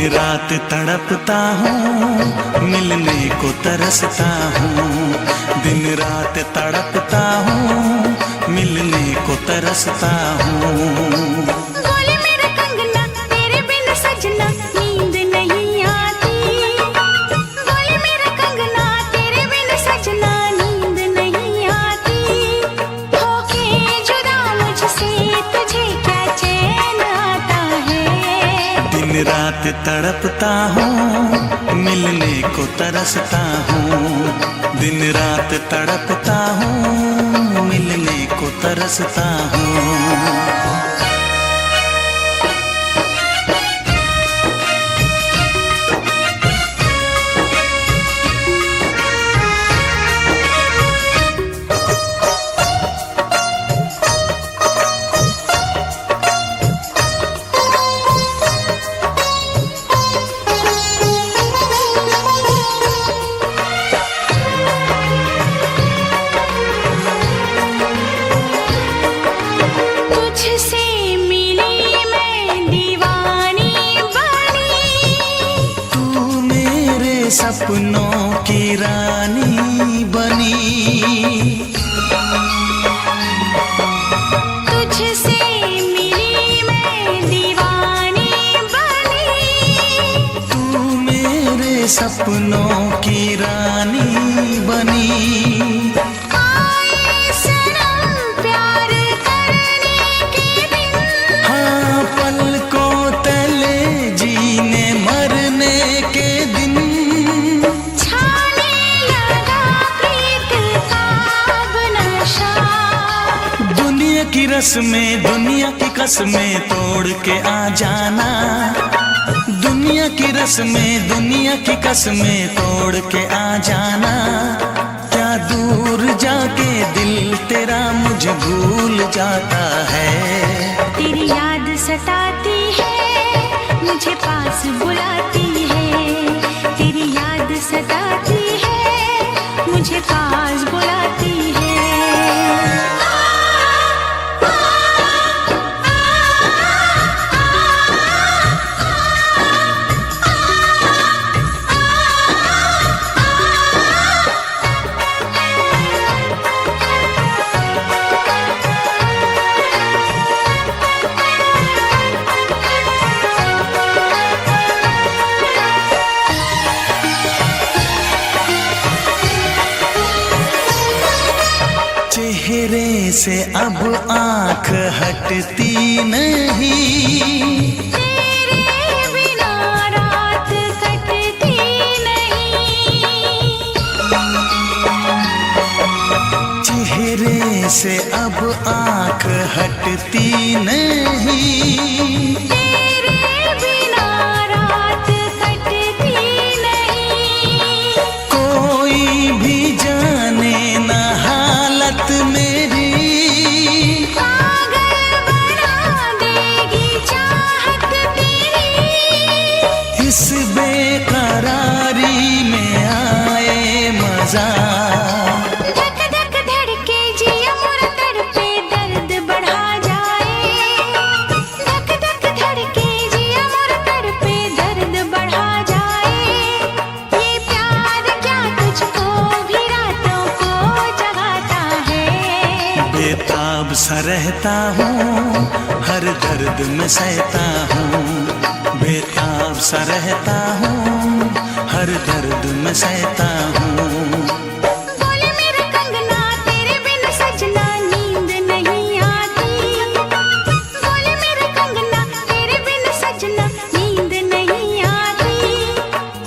रात तड़पता हूँ, मिलने को तरसता हूँ। दिन रात तड़पता हूँ, मिलने को तरसता हूँ। बोले मेरा कंगना तेरे बिन सजना नींद नहीं आती। बोले मेरा कंगना तेरे बिन सजना नींद नहीं आती। होके जुदा मुझसे तुझे क्या चैन आता है। दिन रात तड़पता हूँ, मिलने को तरसता हूँ। दिन रात तड़पता हूँ, मिलने को तरसता हूँ। सपनों की रानी बनी, तुझसे मिली मैं दीवानी बनी। तू मेरे सपनों की रानी बनी। आए सनम प्यार करने के दिन, हाँ पलकों तले जीने मरने के दिन। की रस्में दुनिया की कसमें तोड़ के आ जाना। दुनिया की रस्में दुनिया की कसमें तोड़ के आ जाना। क्या दूर जाके दिल तेरा मुझे भूल जाता है। तेरी याद सताती है, मुझे पास बुलाती है। तेरी याद सताती है, मुझे पास बुलाती है। चेहरे से अब आँख हटती नहीं। तेरे बिना रात कटती नहीं। चेहरे से अब आँख हटती नहीं। तेरे बिना रात कटती नहीं। कोई भी जाने ना हालत मेरी, पागल बना देगी चाहत तेरी। इस बेकरारी में आए मजा। धक धक धड़के जिया मोरा तड़पे दर्द बढ़ा जाए। धक धक धड़के जिया मोरा तड़पे दर्द बढ़ा जाए। ये प्यार क्या तुझको भी रातों को जगाता है। बेताब सा रहता हूँ, हर दर्द में सहता हूँ। बेताब सा रहता हूँ, हर दर्द में सहता हूँ। बोले मेरा कंगना तेरे बिन सजना नींद नहीं आती। बोले मेरा कंगना तेरे बिन सजना नींद नहीं आती।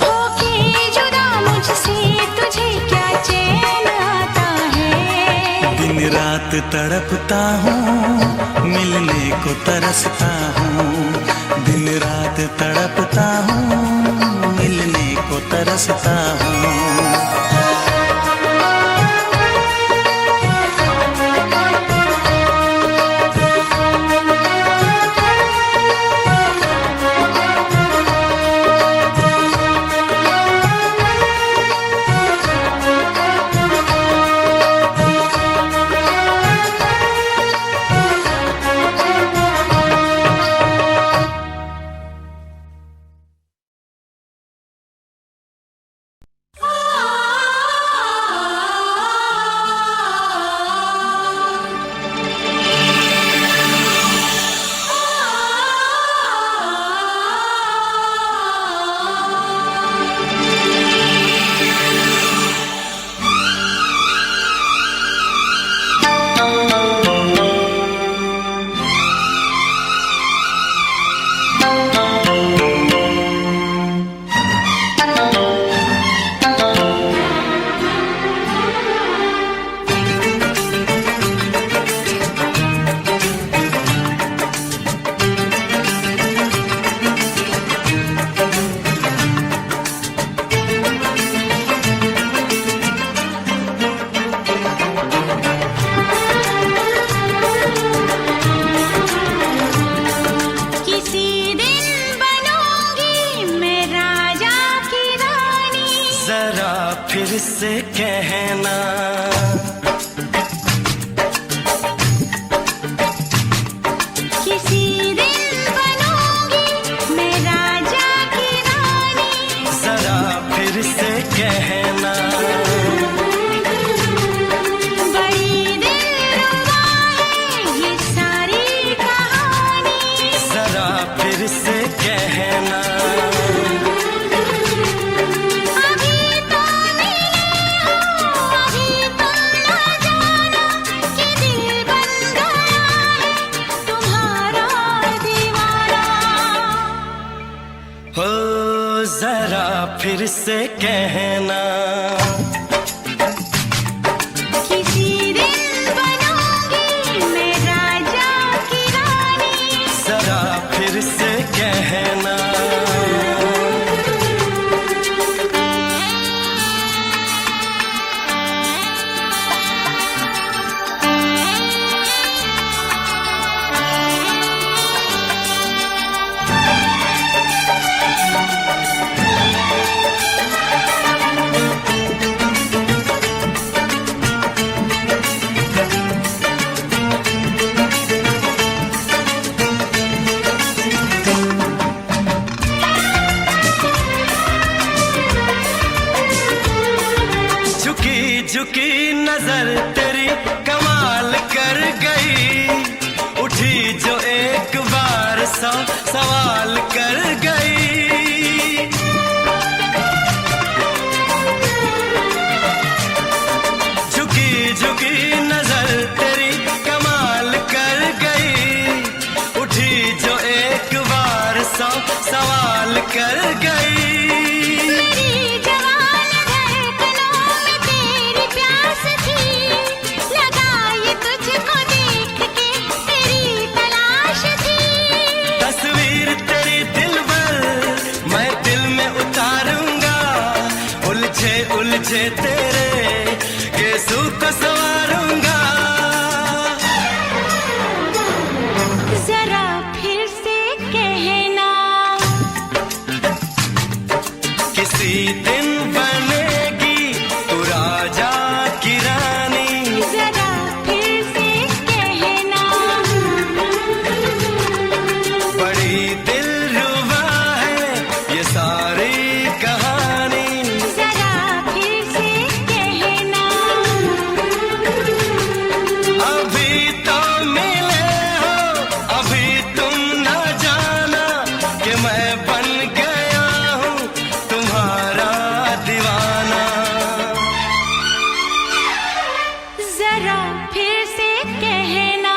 होके जुदा मुझसे तुझे क्या चैन आता है। दिन रात तड़पता हूँ, मिलने को तरसता हूँ। दिन रात तड़पता हूँ, मिलने को तरसता हूँ। फिर से कहना। किसी दिन बनूंगी मैं राजा की रानी, जरा फिर से कहना। बड़ी दिलरुबा है ये सारी कहानी, जरा फिर से कहना। अभी तो मिले हो, अभी तो ना जाना कि दिल बन गया है तुम्हारा दीवाना। हो जरा फिर से कहना। किसी दिन बनूंगी मैं राजा की रानी, जरा फिर से कहना। झुकी झुकी नजर तेरी कमाल कर गई, उठी जो एक बार सौ सवाल कर गई। झुकी झुकी नजर तेरी कमाल कर गई, उठी जो एक बार सौ सवाल कर गई। मेरी जवान धड़कनों में तेरी प्यास थी, लगाई तुझको देख के तेरी तलाश थी। तस्वीर तेरी दिल भर मैं दिल में उतारूंगा, उलझे उलझे तेरे केसू को संवारूंगा। जरा फिर से कहना, किसी दिन बनेगी तू राजा की रानी, जरा फिर से कहना। बड़ी दिलरुबा है ये सारी कहानी। जरा फिर से कहना, अभी तो मिले हो, अभी तुम न जाना कि मैं बन गया हूँ तुम्हारा दीवाना। जरा फिर से कहना,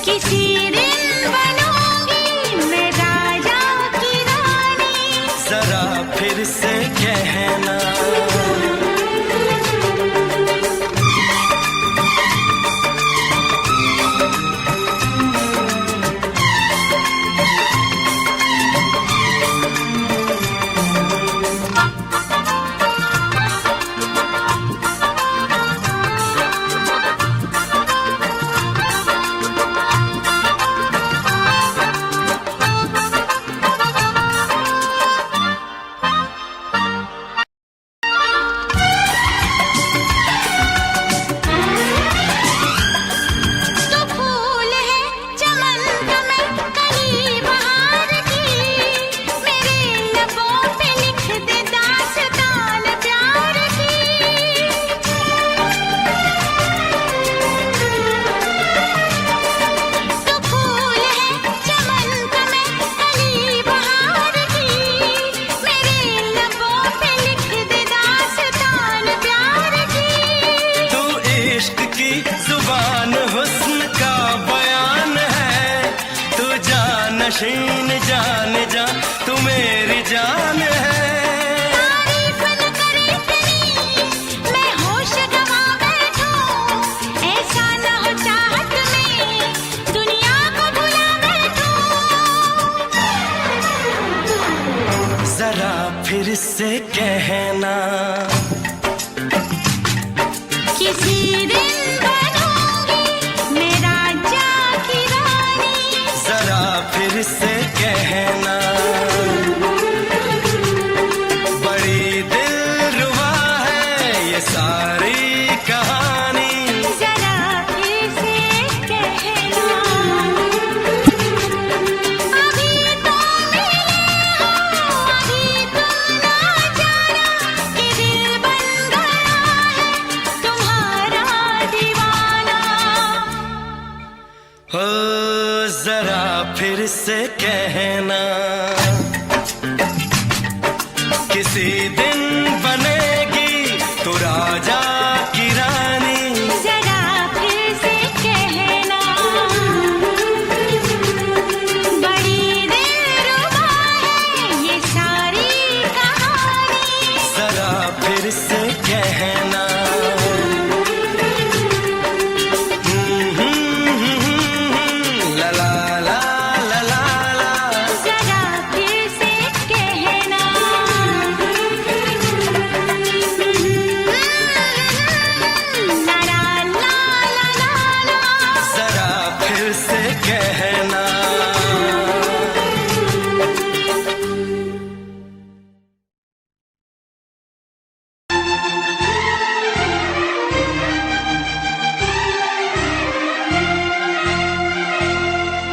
किसी दिन बनूंगी मैं राजा की रानी, जरा फिर से कहना। तो फूल है चमन का मैं कली बहार की, मेरे लबों पे लिख दे दास्तान प्यार की। तो फूल है चमन का मैं कली बहार की, मेरे लबों पे लिख दे दास्तान प्यार की। तू इश्क की जुबान हुस्न का बयान है, तू जानशीन जान जा तू मेरी जान है। तारीफ न करे तेरी मैं होश गवा बैठूं, ऐसा न हो चाहत में दुनिया को भुला बैठूं। जरा फिर से कहना, किसी दिन बनूंगी मैं राजा की रानी, जरा फिर से कहना। जरा फिर से कहना, किसी दिन बनेगी तू राजा की रानी। जरा फिर से कहना, बड़ी दिलरुबा है ये सारी कहानी। जरा फिर से कहना, ला ला ला ला ला ला। जरा फिर से कहना, ला ला ला ला ला ला। जरा फिर से कहना।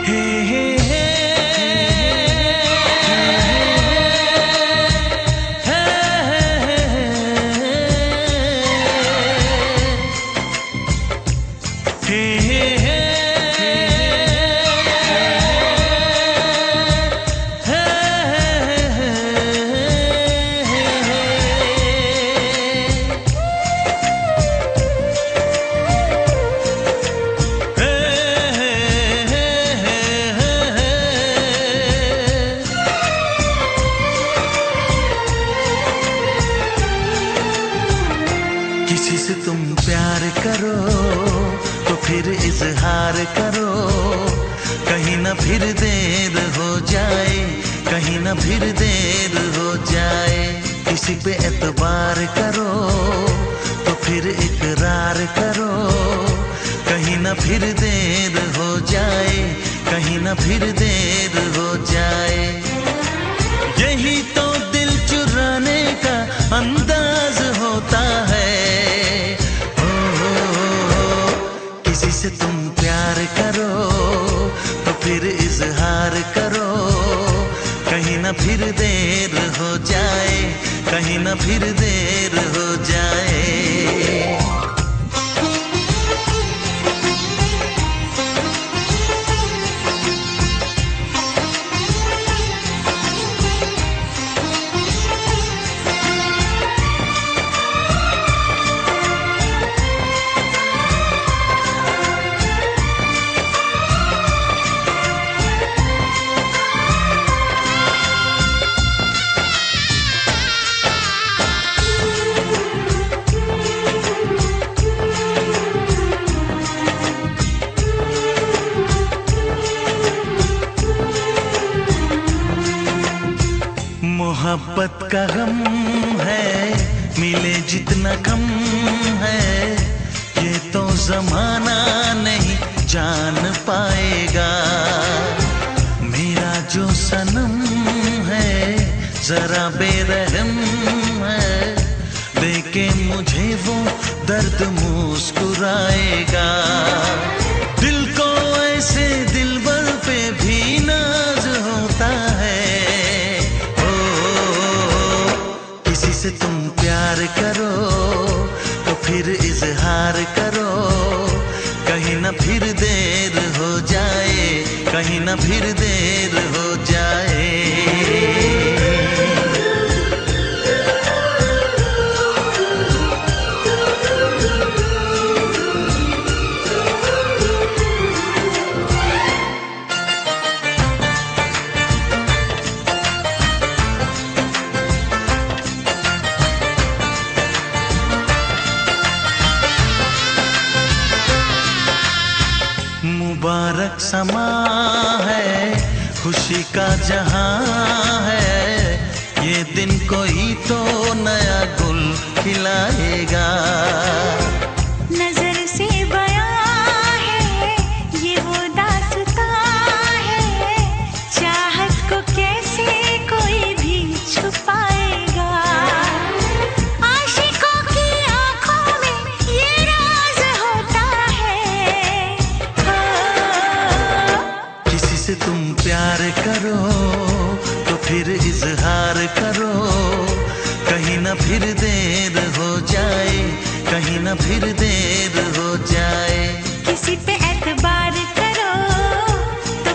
हे हे हे किसी से तुम प्यार करो तो फिर इजहार करो, कहीं ना फिर देर हो जाए, कहीं ना फिर देर हो जाए। किसी पे एतबार करो तो फिर इकरार करो, कहीं ना फिर देर हो जाए, कहीं ना फिर देर हो जाए। यही तो दिल चुराने का अंदाज होता है। किसी से तुम प्यार करो तो फिर इजहार करो, कहीं ना फिर देर हो जाए, कहीं ना फिर देर हो जाए। मोहब्बत का गम है, मिले जितना कम है, ये तो जमाना नहीं जान पाएगा। मेरा जो सनम है जरा बेरहम है, देके मुझे वो दर्द मुस्कुराएगा। दिल को ऐसे दिलबर पे भी नाज होता है। किसी से तुम प्यार करो तो फिर इजहार करो, कहीं ना फिर देर हो जाए, कहीं ना फिर देर हो जाए। मुबारक समा है, खुशी का जहां है, ये दिन कोई तो नया गुल खिलाएगा। नजर से बयां है ये वो दास्तां है, चाहत को कैसे कोई भी छुपाएगा। आशिकों की आंखों में ये राज होता है। किसी से तुम प्यार करो तो फिर इजहार करो, कहीं ना फिर देर हो जाए, कहीं ना फिर देर हो जाए। किसी पे एतबार करो तो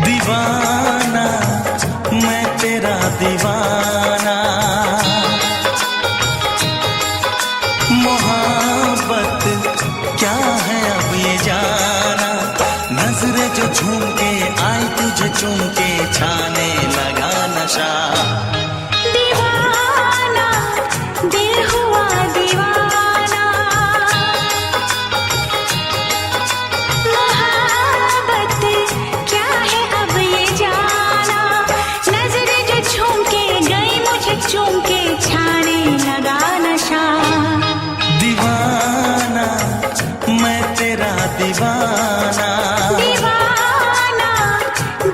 दीवाना मैं तेरा दीवाना, मोहब्बत क्या है अब ये जाना, नजरें जो झूम के आई तुझे चूम के छाने लगा नशा। दीवाना दिल हुआ दीवाना, मोहब्बत क्या है अब ये जाना, नजरें जो झूम के गई मुझे चूम के छाने लगा नशा। दीवाना मैं तेरा दीवाना, दीवाना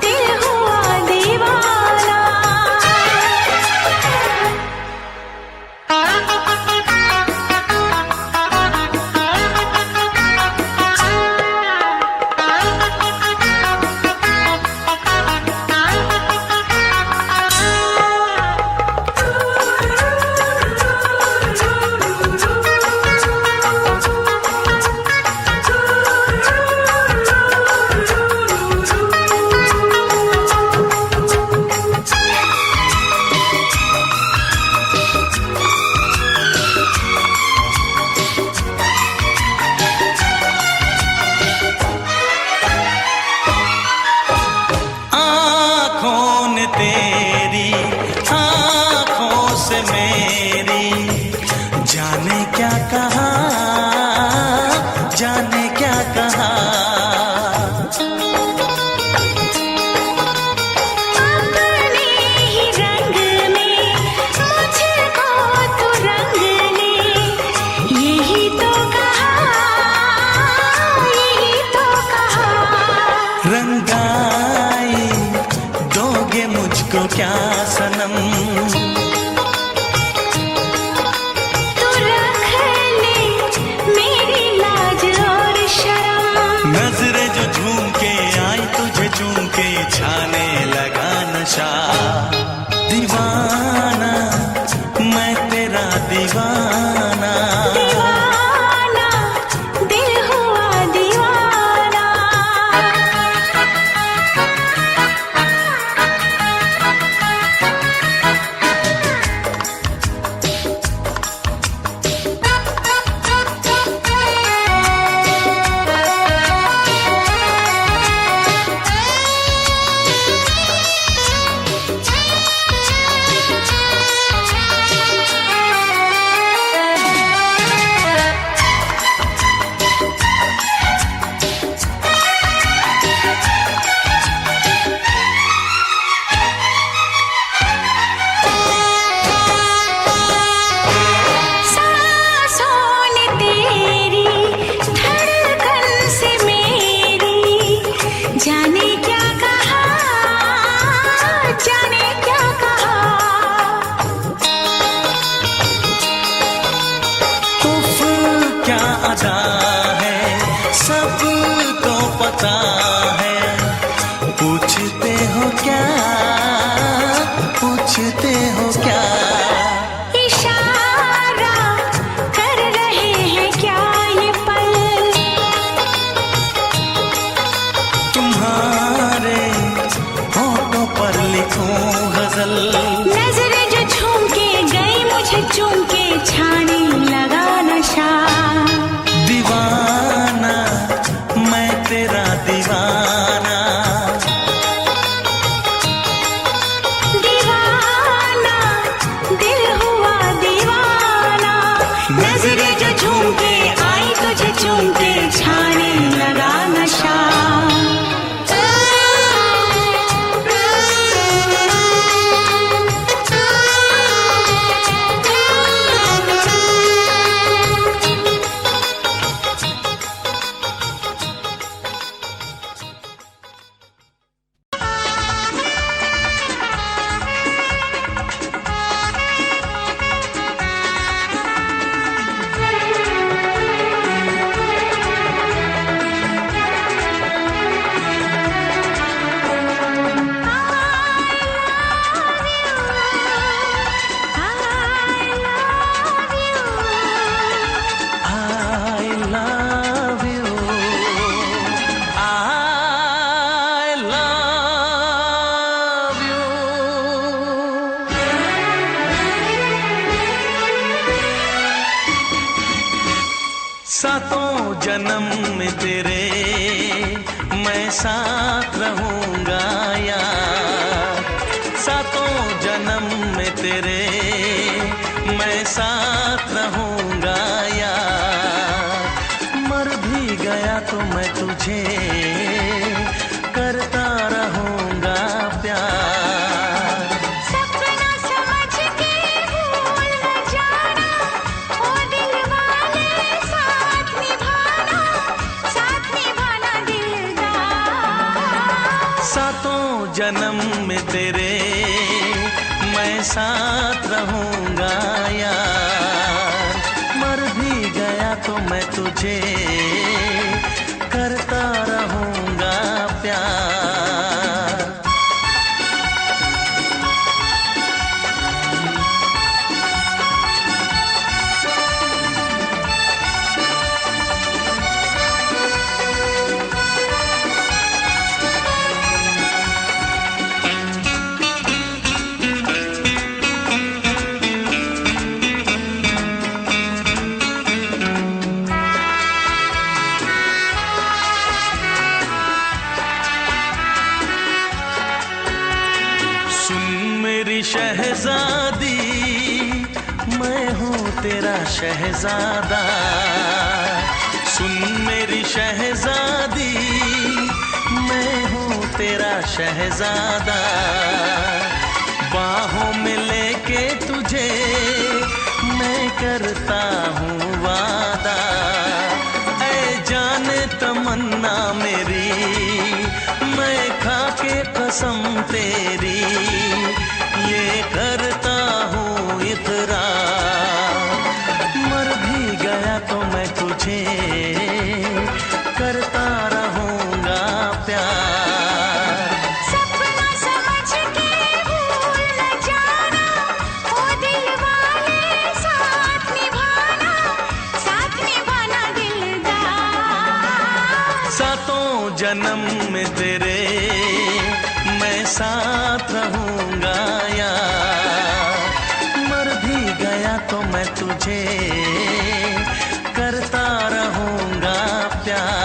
दिल हुआ दीवाना। आँखों ने तेरी आँखों से मेरी जाने क्या कहा, जाने क्या कहा। अपने ही रंग में मुझको तू रंग ले, यही तो कहा, यही तो कहा। रंगाई दोगे मुझको क्या सनम, तू रख ले मेरी लाज और शर्म, नजरें जो झूम के आई तुझे चूम के छाने लगा नशा। दीवाना मैं तेरा दीवाना, दीवाना दिल हुआ दीवाना। सांसों ने तेरी धड़कन से मेरी जाने क्या कहा, जाने क्या कहा। उफ क्या अदा है सबको पता है, पूछते हो क्या, पूछते हो क्या। इशारा कर रहे हैं क्या ये पल, तुम्हारे होठों पर लिखूं गजल, नजरें जो झूम के गई मुझे चूम के छाने लगा नशा। दीवाना मैं तेरा दीवाना, दीवाना दिल हुआ दीवाना, नजरें जो झूम के आई तुझे चूम के छाने लगा नशा। सातों जन्म में तेरे मैं साथ रहूंगा यार, सातों जन्म में तेरे मैं साथ रहूंगा यार, मर भी गया तो मैं तुझे करता रहूंगा प्यार। सपना समझ के भूल न जाना, ओ दिल वाले साथ निभाना दिलदार। सातों जन्म में तेरे मैं साथ रहूंगा यार, मर भी गया तो मैं तुझे करता रहूंगा प्यार। शहजादी मैं हूँ तेरा शहजादा, सुन मेरी शहजादी मैं हूँ तेरा शहजादा, बाहों में लेके तुझे मैं करता हूँ वादा, ऐ जाने तमन्ना मेरी मैं खा के कसम तेरी ये करता हूँ इकरार, मर भी गया तो मैं तुझे करता रहूंगा प्यार। सपना समझ के भूल न जाना, ओ दिल वाले साथ निभाना दिलदार। सातों जन्म में तेरे मैं साथ रहूंगा यार, मर भी गया तो मैं तुझे करता रहूंगा प्यार।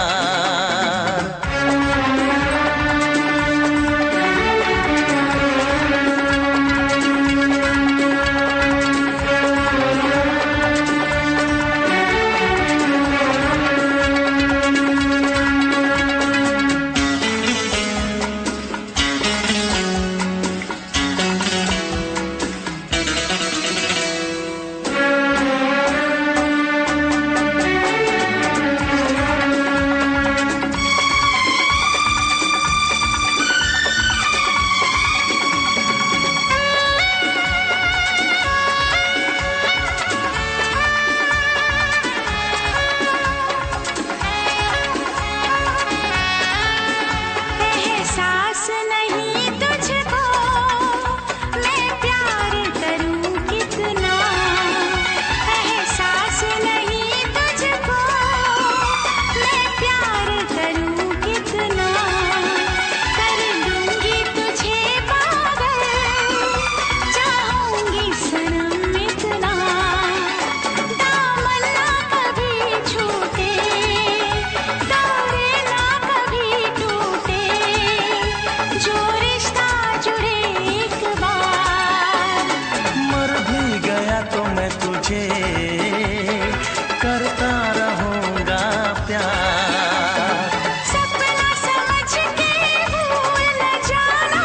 करता रहूंगा प्यार। सपना समझ के भूल न जाना,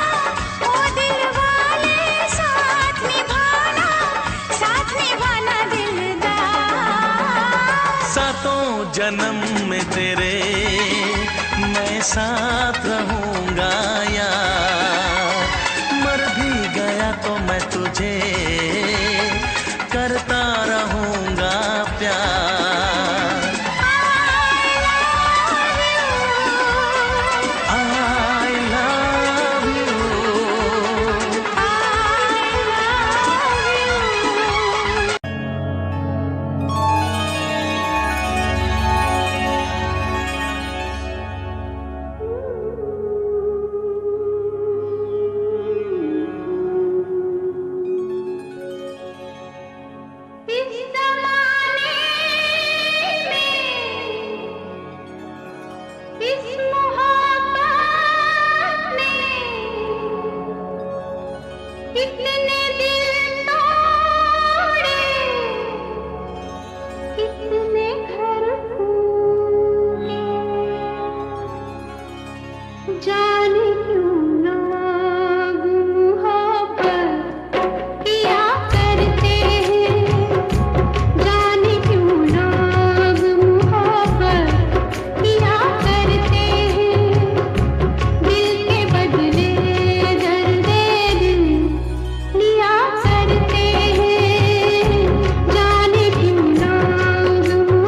ओ दिल वाले साथ निभाना दिलदार। सातों जन्म में तेरे मैं साथ रहूंगा यार, मर भी गया तो मैं तुझे करता रहूंगा प्यार। I love you। कितने घर फूटे, जाने क्यों लोग मोहब्बत किया करते हैं, जाने क्यों लोग मोहब्बत किया करते हैं, दिल के बदले दर्दे दिल लिया करते हैं, जाने क्यों लोग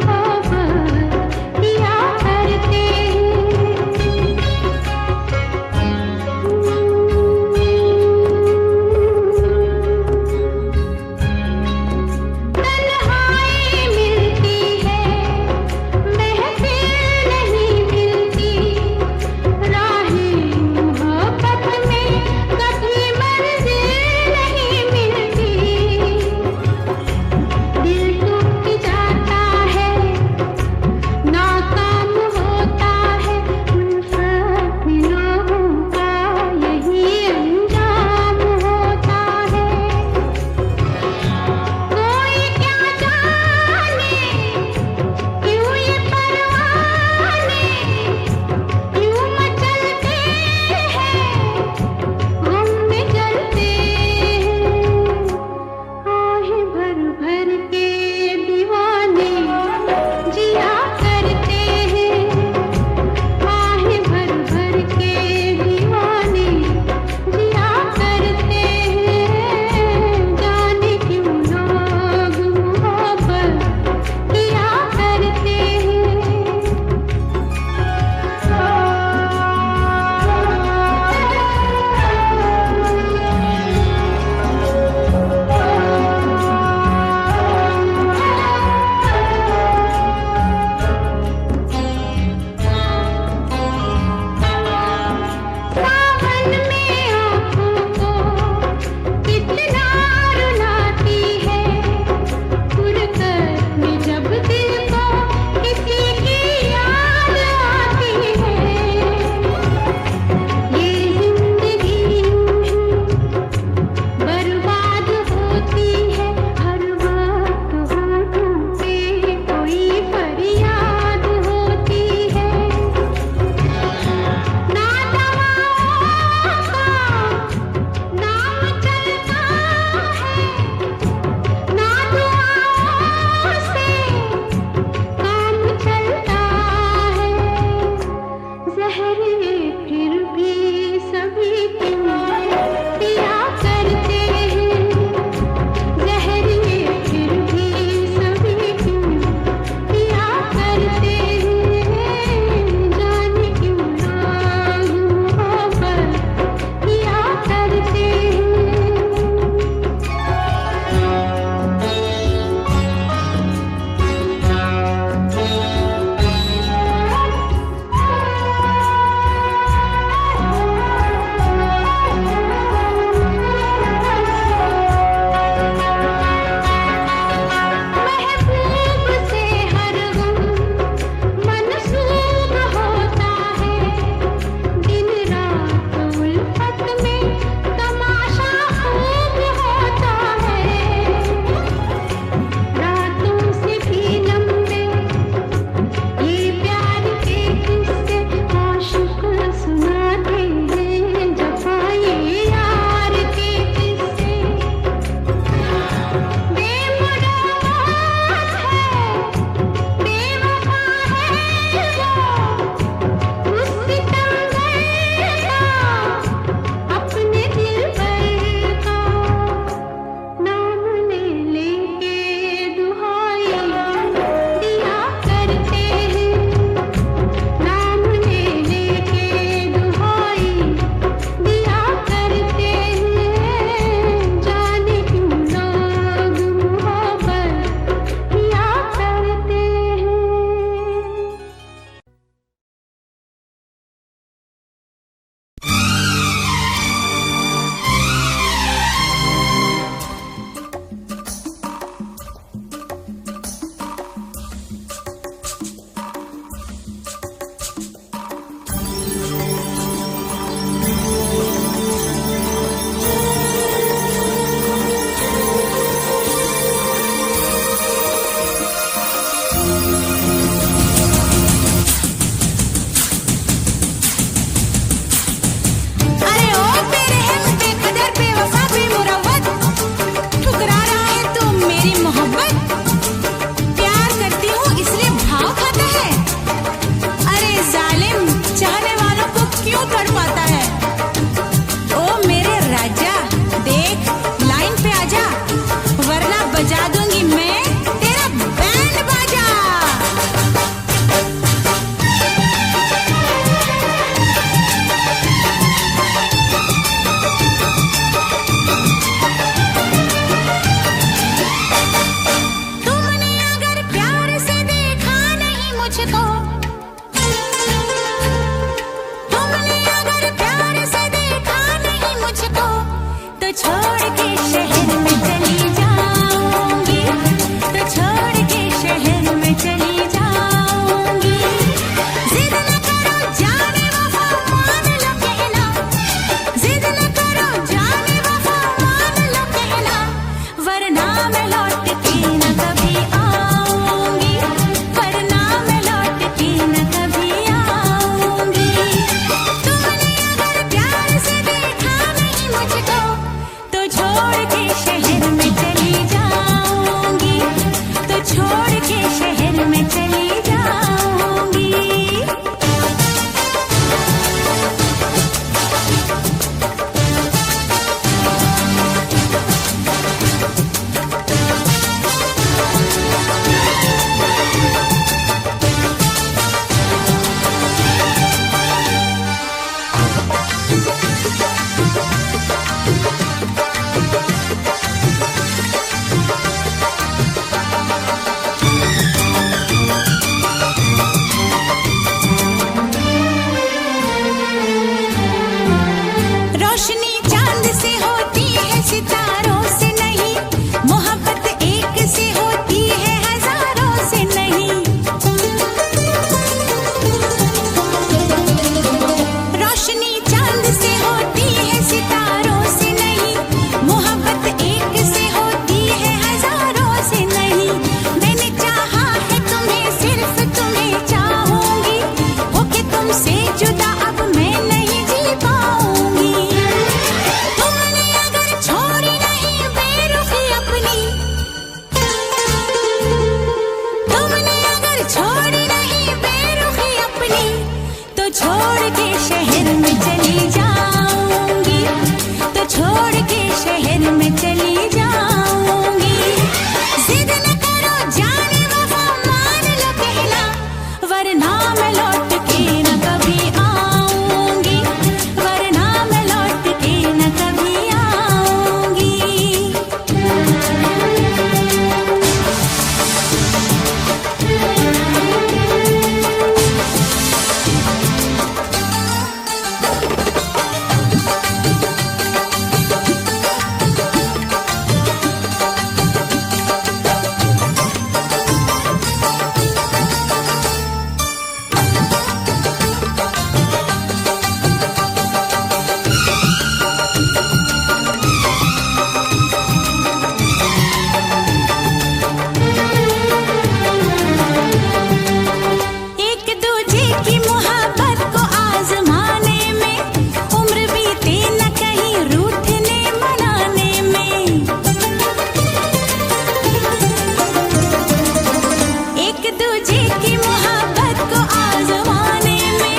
तुझे की मोहब्बत को आजमाने में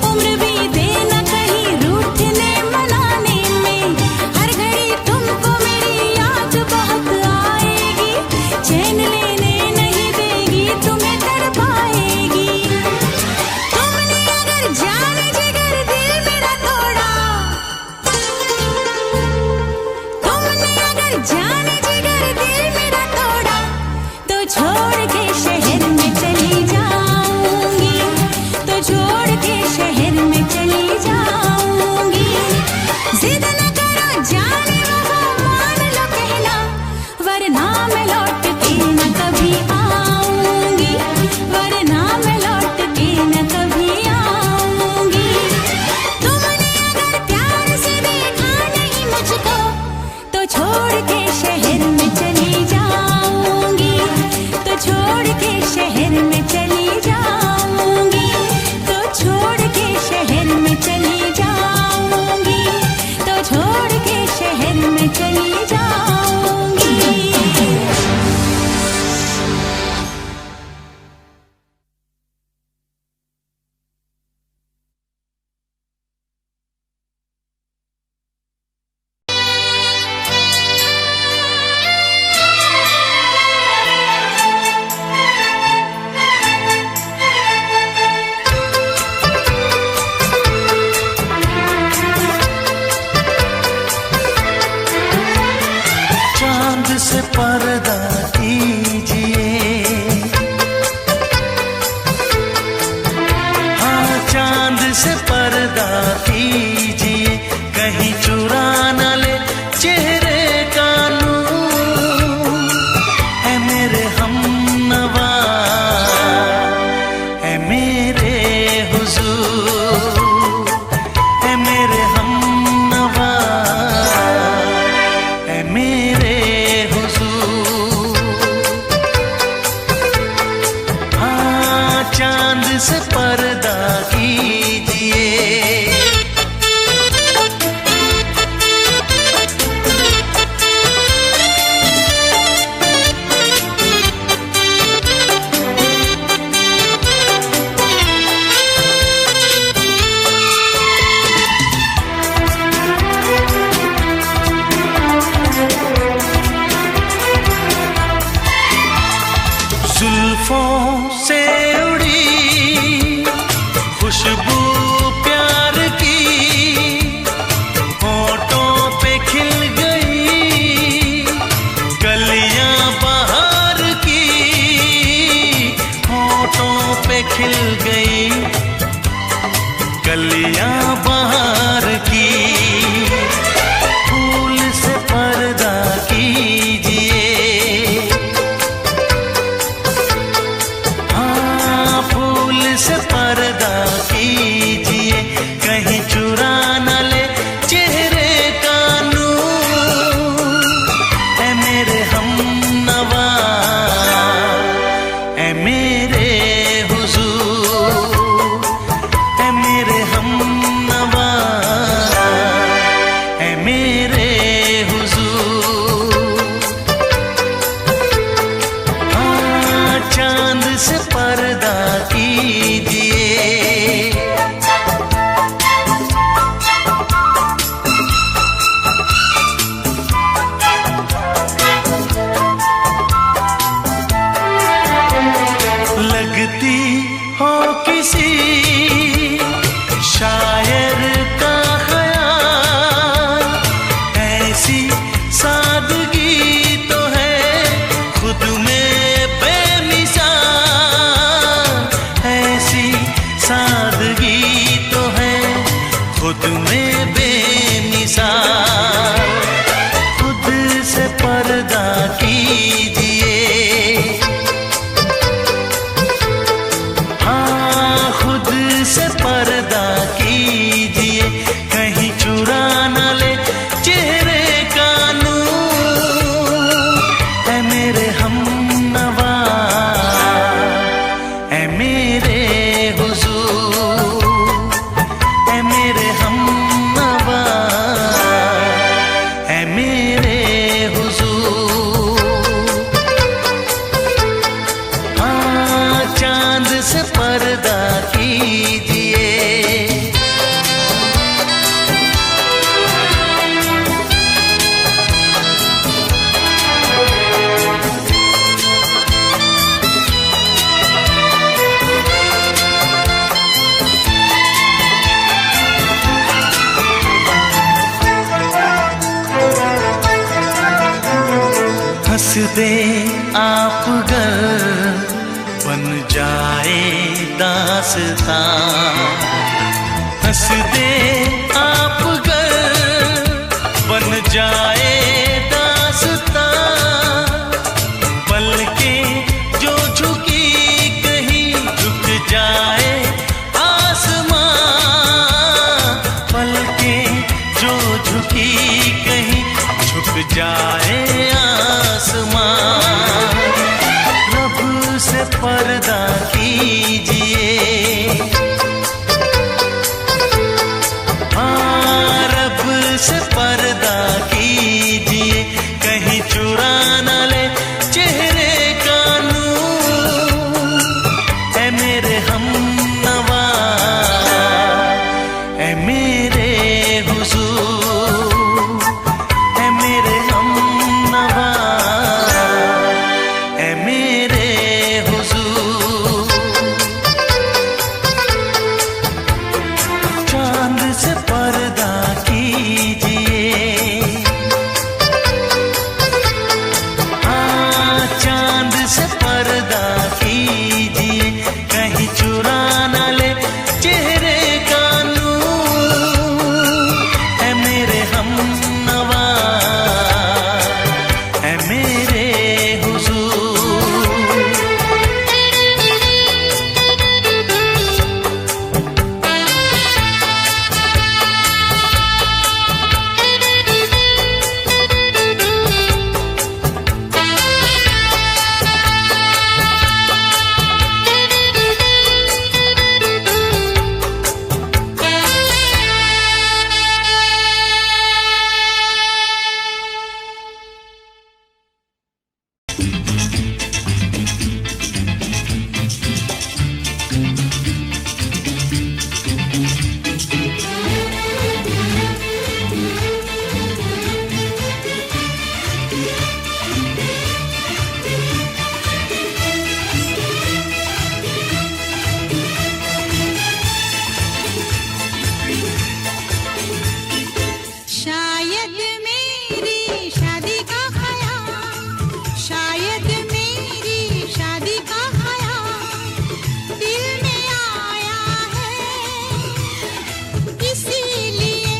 उम्र बीते न कहीं रूठने मनाने में। हर घड़ी तुमको मेरी याद बहुत आएगी, चैन लेने नहीं देगी, तुम्हें तड़पाएगी। तुमने अगर जाने जिगर दिल मेरा तोड़ा, तुमने अगर जाने जिगर दिल मेरा तोड़ा, तो छोड़ के शहर में चली जाऊंगी, तो छोड़ के शहर में चली जाऊंगी। जिद न करो जाने वफा मान लो कहना, वरना मैं लौट के न कभी आऊंगी, वरना मैं लौट के न कभी आऊंगी। तुमने अगर प्यार से देखा नहीं मुझको, तो छोड़ के शहर में चली जाऊंगी, तो छोड़ के शहर में चली जाऊंगी, तो छोड़ के शहर में चली जाऊंगी, तो छोड़ के शहर में चली जाऊंगी। चांद से पर्दा कीजिए, हाँ चांद से पर्दा कीजिए, कहीं चुरा न ले चेहरे का नूर। है मेरे हमनवा, है मेरे हुजूर, है मेरे हमनवा, है मेरे हुजूर। हाँ चांद से पर्दा कीजिए। जुल्फों से उड़ी खुशबू प्यार की, होठों पे खिल गई कलियां बहार की, होठों पे खिल गई कलियां बहार की। फूल से पर्दा कीजिए, से पर्दा कीजिए, कहीं चुरा न ले चेहरे का नूर। है मेरे हमनवा, है मेरे हुजूर, है मेरे हमनवा, है मेरे हुजूर। हाँ चांद से पर्दा कीजिए। लगती हो किसी शायर का ख्याल, ऐसी सादगी तो है खुद में बेमिसाल, ऐसी सादगी तो है खुद में बेमिसाल। खुद से पर्दा कीजिए, हाँ खुद से दे आप गर बन जाए दास्तां, हंस दे आप गर बन जाए दास्तां, पलके जो झुकी कहीं झुक जाए आसमां, पलके जो झुकी कहीं झुक जाए आसमां। रब से पर्दा कीजिए, हाँ रब से पर्दा कीजिए, कहीं चुरा न ले चेहरे का नूर। ऐ मेरे हमनवा, ऐ मेरे हुजूर, ऐ मेरे हमनवा, ऐ मेरे हुजूर। चांद से पर्दा कीजिए, हाँ चांद से पर्दा कीजिए, कहीं चुरा न ले चेहरे का नूर। ऐ मेरे हमनवा, ऐ मेरे हुजूर। शायद मेरी शादी का ख्याल, शायद मेरी शादी का ख्याल दिल में आया है, इसीलिए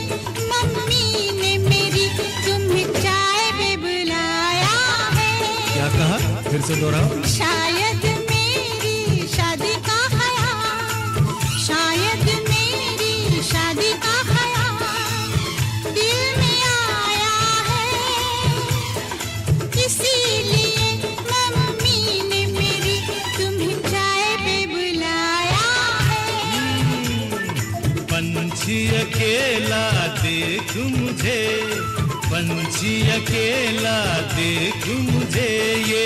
मम्मी ने मेरी तुम्हें चाय पे बुलाया है। क्या कहा, फिर से दोहराओ। शायद मेरी शादी का ख्याल, शायद मेरी शादी का ख्याल दिल में आया है, इसीलिए मम्मी ने मेरी तुम्हें चाय पे बुलाया है। पंछी अकेला देख मुझे, पंछी अकेला देख मुझे, ये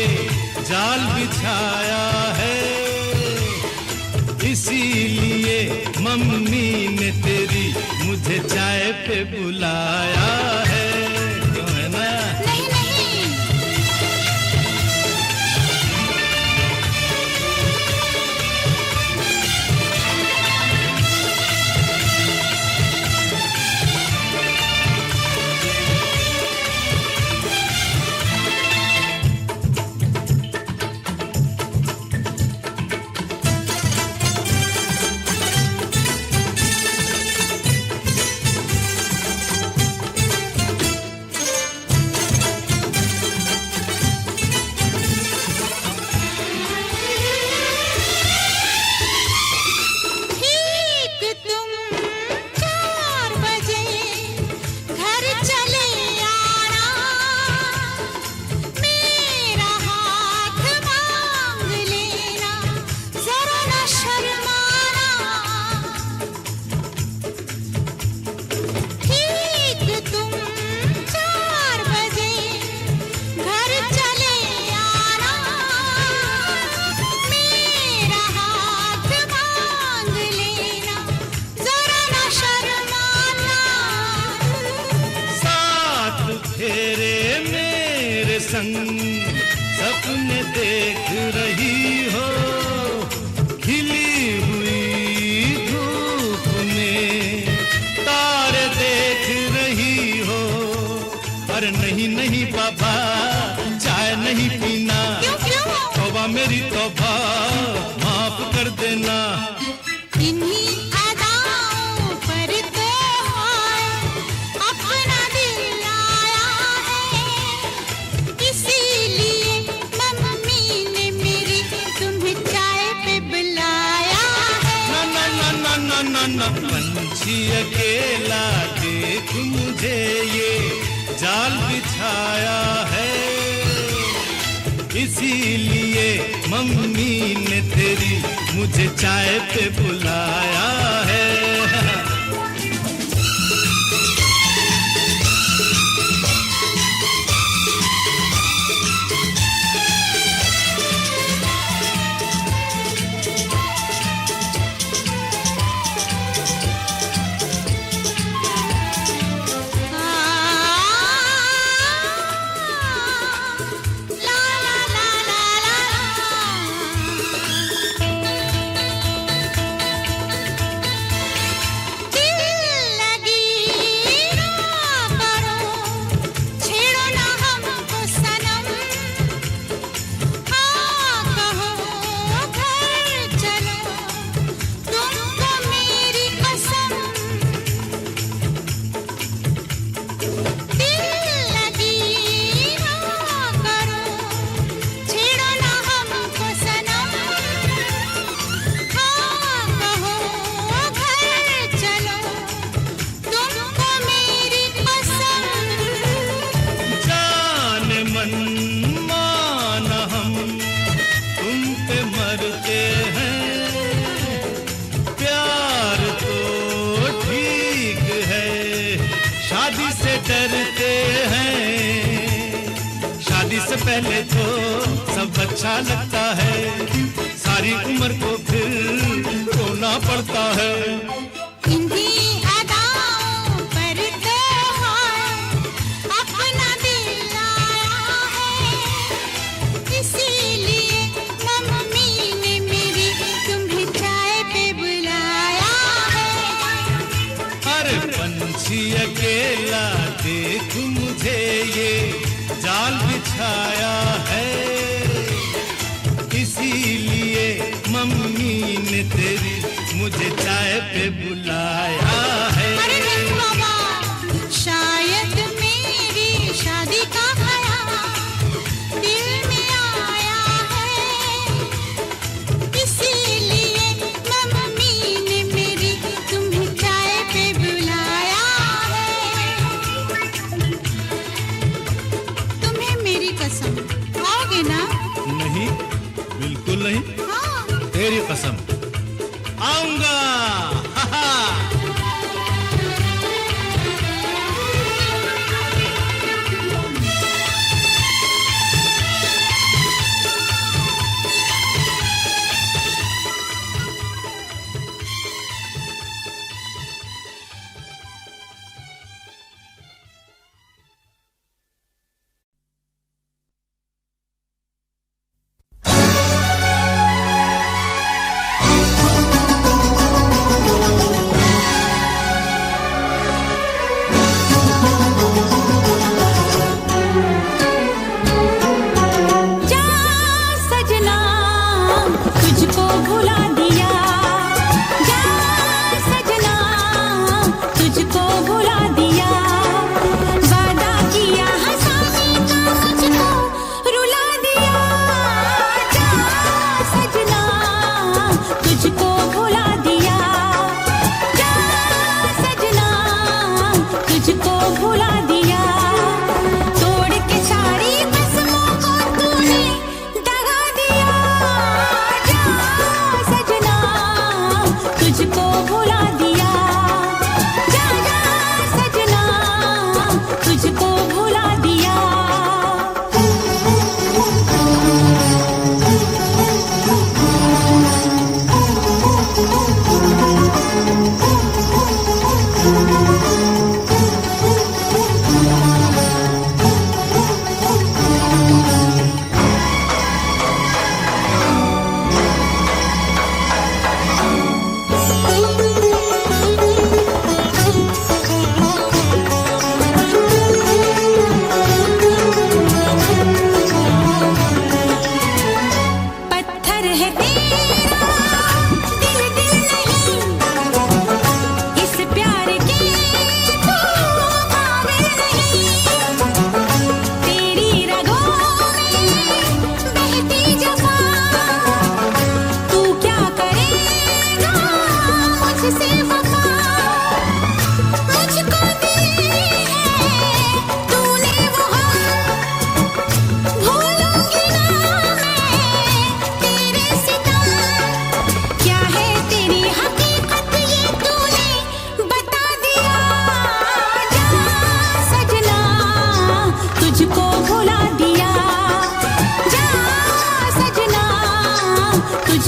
जाल बिछाया है, इसीलिए मम्मी ने तेरी मुझे चाय पे बुलाया है। क्यों है ना? नहीं नहीं, ठीक तुम 4 बजे घर चले आना, मेरा हाथ मांग लेना, जरा न शर्माना। ठीक तुम 4 बजे घर चले आना, मेरा हाथ मांग लेना, जरा न शर्माना। साथ फेरे मेरे संग सपने देख रही हो, खिली हुई धूप में तारे देख रही हो। अरे नहीं नहीं पापा, चाय नहीं पी देना। इन्हीं अदाओं पर तो हाय अपना दिल आया है, इसीलिए मम्मी ने मेरी तुम्हें चाय पे बुलाया है। ना ना ना ना ना ना ना पंछी अकेला देख मुझे ये जाल बिछाया है, इसीलिए मम्मी ने तेरी मुझे चाय पे बुलाया है। डरते हैं, शादी से पहले तो सब अच्छा लगता है, सारी उम्र को फिर रोना पड़ता है। इन्हीं अदाओं पर तो हाय अपना दिल आया है, इसीलिए मम्मी ने मेरी तुम्हें चाय पे बुलाया है। अरे पंछी अकेला देख मुझे ये जाल बिछाया है, इसीलिए मम्मी ने तेरी मुझे चाय पे बुलाया है। अरे नहीं बाबा, शायद मेरी शादी का ख्याल दिल में आया है, इसीलिए मम्मी ने मेरी तुम्हें चाय पे बुलाया है। तुम्हें मेरी कसम खाओगे ना? नहीं, बिल्कुल नहीं, हाँ। तेरी कसम आऊंगा। हा हा।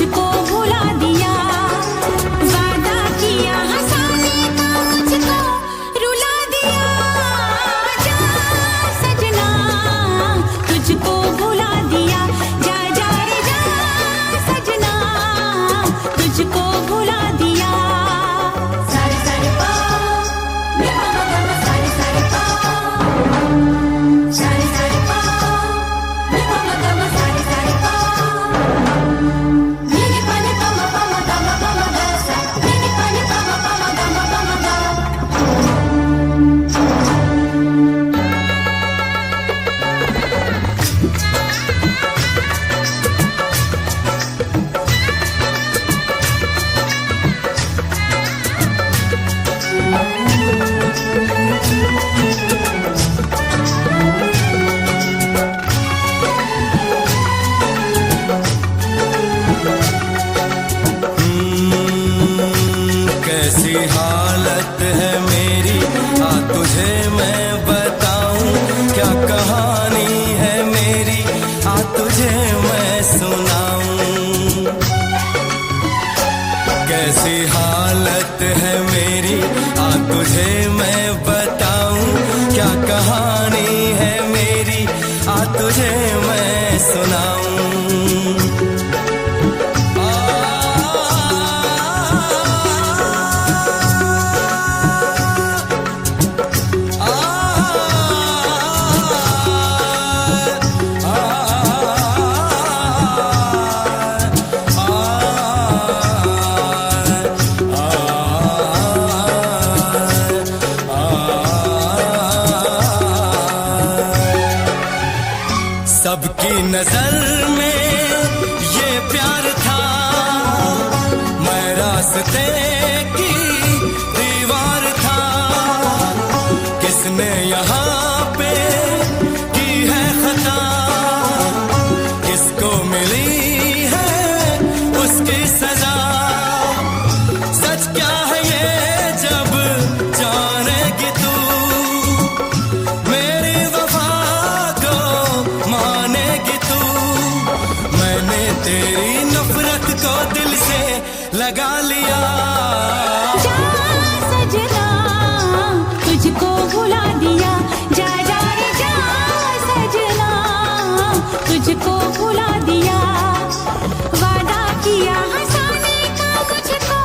तुझको भुला दिया, वादा किया हंसाने का मुझको रुला दिया। जा सजना तुझको भुला दिया, जा जा रे जा सजना तुझको भुला दिया। सारे सारे पा मे पा मा गा मा, सारे सारे पा, सारे सारे पा मे पा मा गा मा, सारे सारे पा, मे रे पा ने पा मा गा मा सा, मे रे पा ने पा मा गा मा। कैसी हालत है मेरी, आ तुझे मैं बताऊं, क्या कहानी है मेरी, आ तुझे मैं सुनाऊं। कैसी हालत है मेरी, आ तुझे मैं बताऊं, क्या कहानी है मेरी, आ तुझे मैं सुनाऊं। सबकी नजर में ये प्यार था, मैं रास्ते की दीवार था। किसने यहाँ पे की है खता, किसको मिली है उसकी सजा। सच क्या है ये जब जानेगी तू, मेरी वफा को मानेगी तू। मैंने तेरी नफरत को दिल से लगा लिया। जा सजना तुझको भुला दिया, जा जा रे जा सजना तुझको भुला दिया। वादा किया हंसाने का मुझको,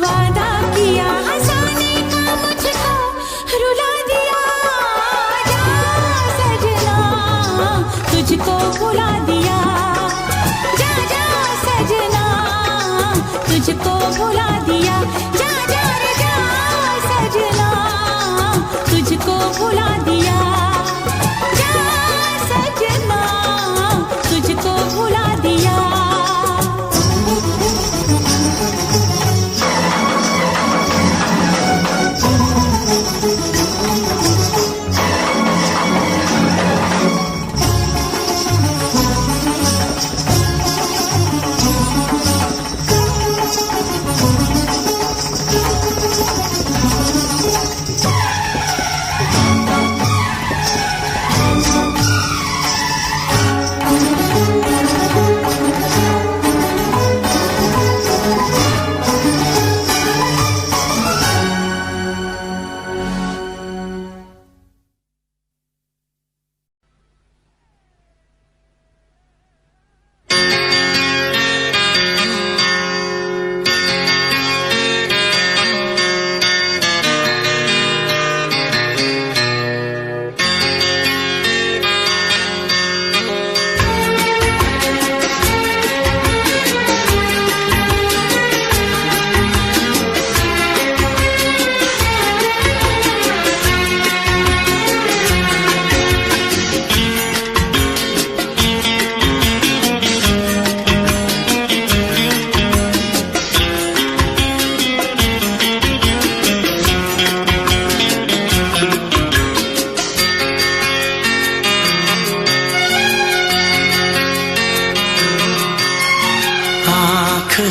वादा किया हंसाने का मुझको रुला दिया। जा सजना तुझको भुला दिया, जा जा सजना तुझको भुला दिया। जा जा रे जा सजना तुझको भुला दिया, जा सजना तुझको भुला दिया।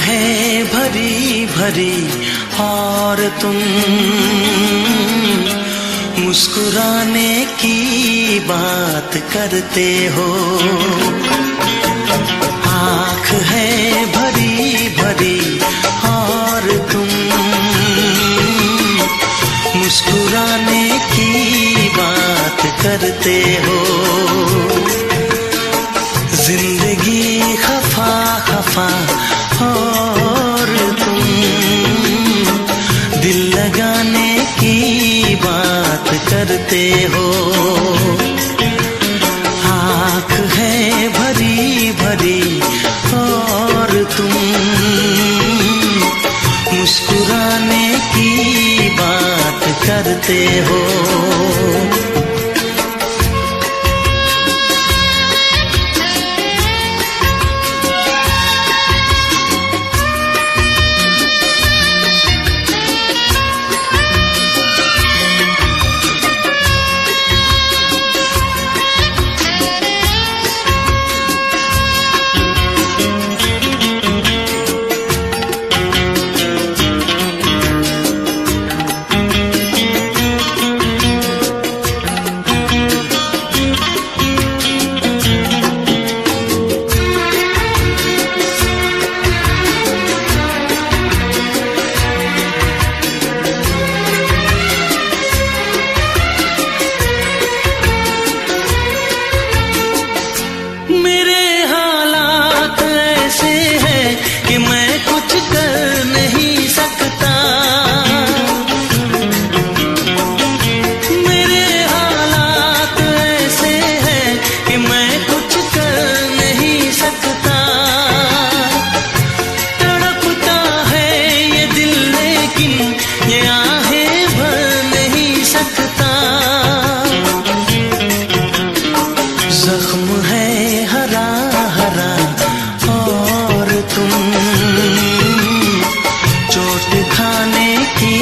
है भरी भरी और तुम मुस्कुराने की बात करते हो। करते हो। जिंदगी खफा खफा और तुम दिल लगाने की बात करते हो। आँख है भरी भरी और तुम मुस्कुराने की बात करते हो। कि मैं कुछ कर नहीं सकता। मेरे हालात ऐसे हैं कि मैं कुछ कर नहीं सकता। तड़पता है ये दिल लेकिन ये आहें भर नहीं सकता। जख्म है हरा हरा और तुम चोट खाने की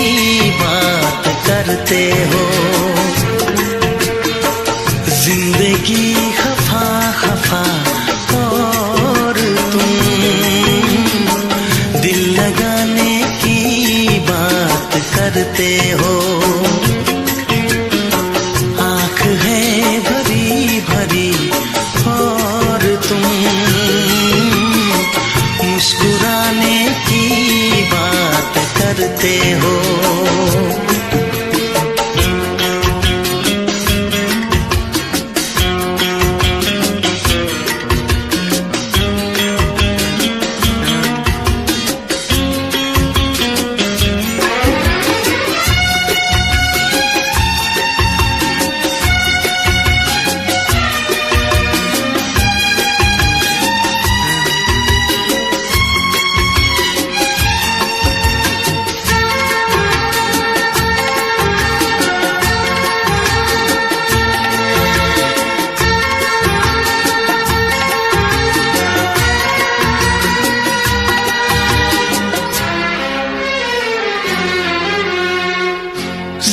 बात करते हो। जिंदगी खफा खफा और तुम दिल लगाने की बात करते हो। आँख है भरी भरी और तुम मुस्कुराने की बात करते हो।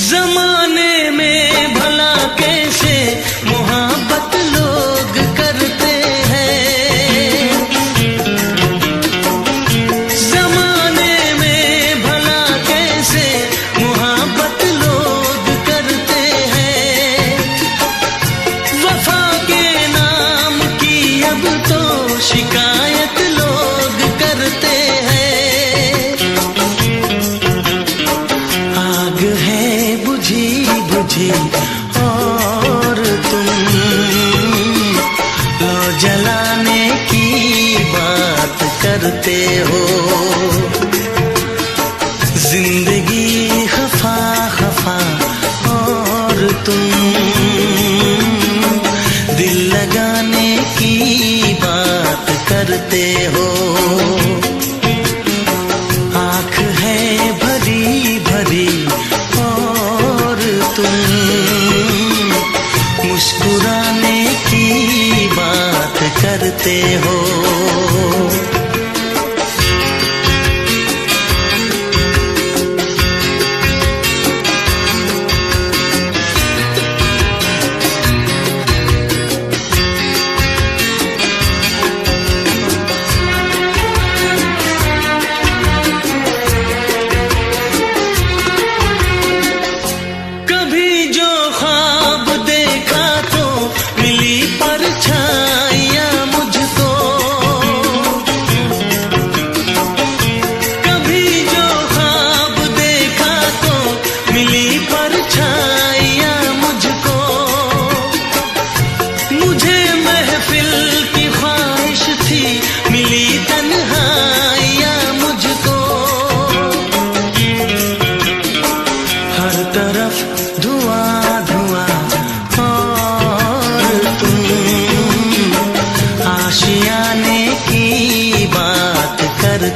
जमाने में भला कैसे मोहब्बत लोग करते हैं। जमाने में भला कैसे मोहब्बत लोग करते हैं। वफा के नाम की अब तो शिकायत लोग करते हैं। आग है बुझी बुझी और तुम लो जलाने की बात करते हो। जिंदगी खफा खफा और तुम दिल लगाने की बात करते हो। आँख है भरी भरी और तुम मुस्कुराने की बात करते हो। परछाइयाँ मुझको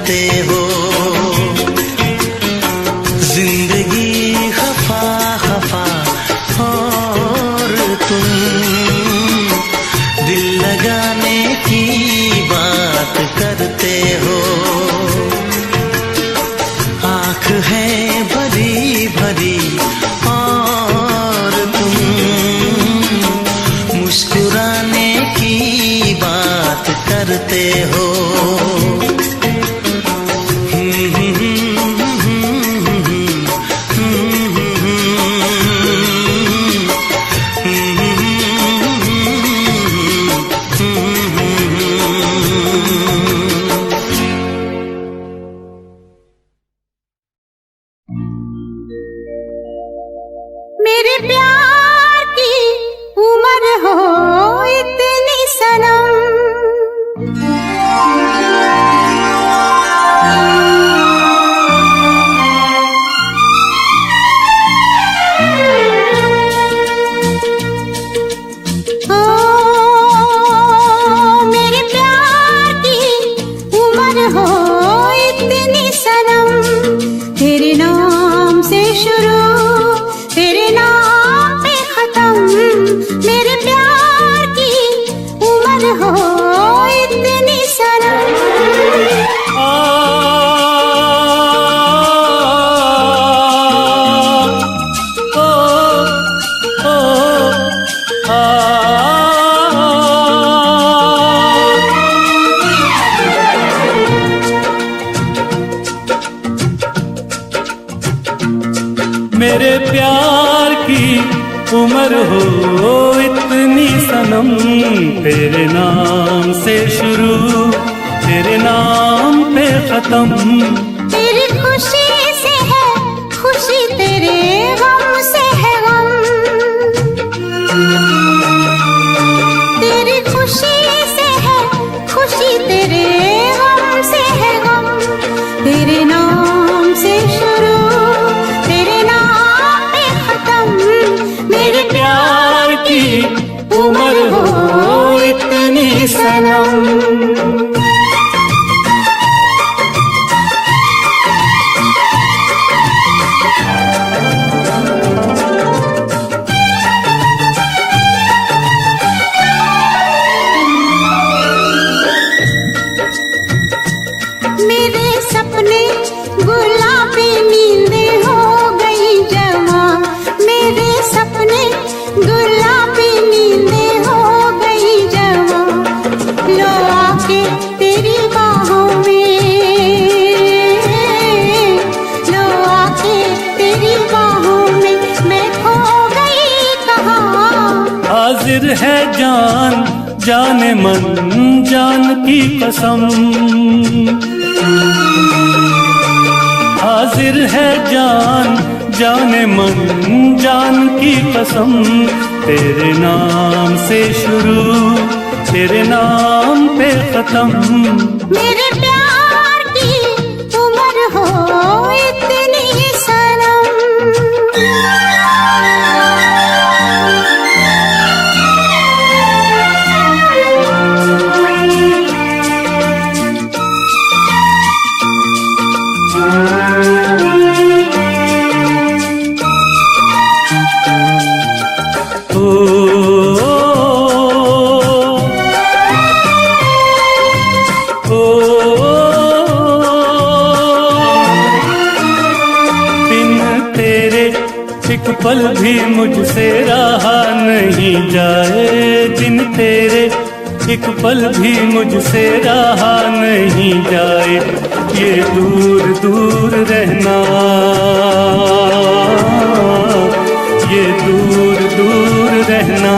करते हो। जिंदगी खफा खफा और तुम दिल लगाने की बात करते हो। आँख है भरी भरी और तुम मुस्कुराने की बात करते हो। मेरे प्यार की उम्र हो इतनी सनम, ओ मेरे प्यार की उम्र हो इतनी सनम। तेरे नाम से शुरू तेरे नाम पे खत्म, मेरे प्यार की उम्र हो इतनी सनम। मेरे प्यार की उम्र हो इतनी सनम। तेरे नाम से शुरू तेरे नाम पे खत्म। तेरी खुशी से है खुशी, तेरे गम से है गम। तेरी खुशी से है खुशी, तेरे गम से है गम। तेरे नाम से शुरू तेरे नाम पे खत्म, मेरे प्यार की उम्र हो इतनी सनम। मेरे सपने गुलाबी नींदें हो गई जमा। मेरे सपने गुलाबी नींदें हो गई जमा। लो आके तेरी बाहों में, लो आके तेरी बाहों में मैं खो गई कहाँ। हाजिर है जान जाने मन जान की कसम। हाजिर है जान जाने मन जान की कसम। तेरे नाम से शुरू तेरे नाम पे खत्म। मेरे प्यार की उम्र हो इतनी सनम। एक पल भी मुझसे रहा नहीं जाए। दिन तेरे एक पल भी मुझसे रहा नहीं जाए। ये दूर दूर रहना, ये दूर दूर रहना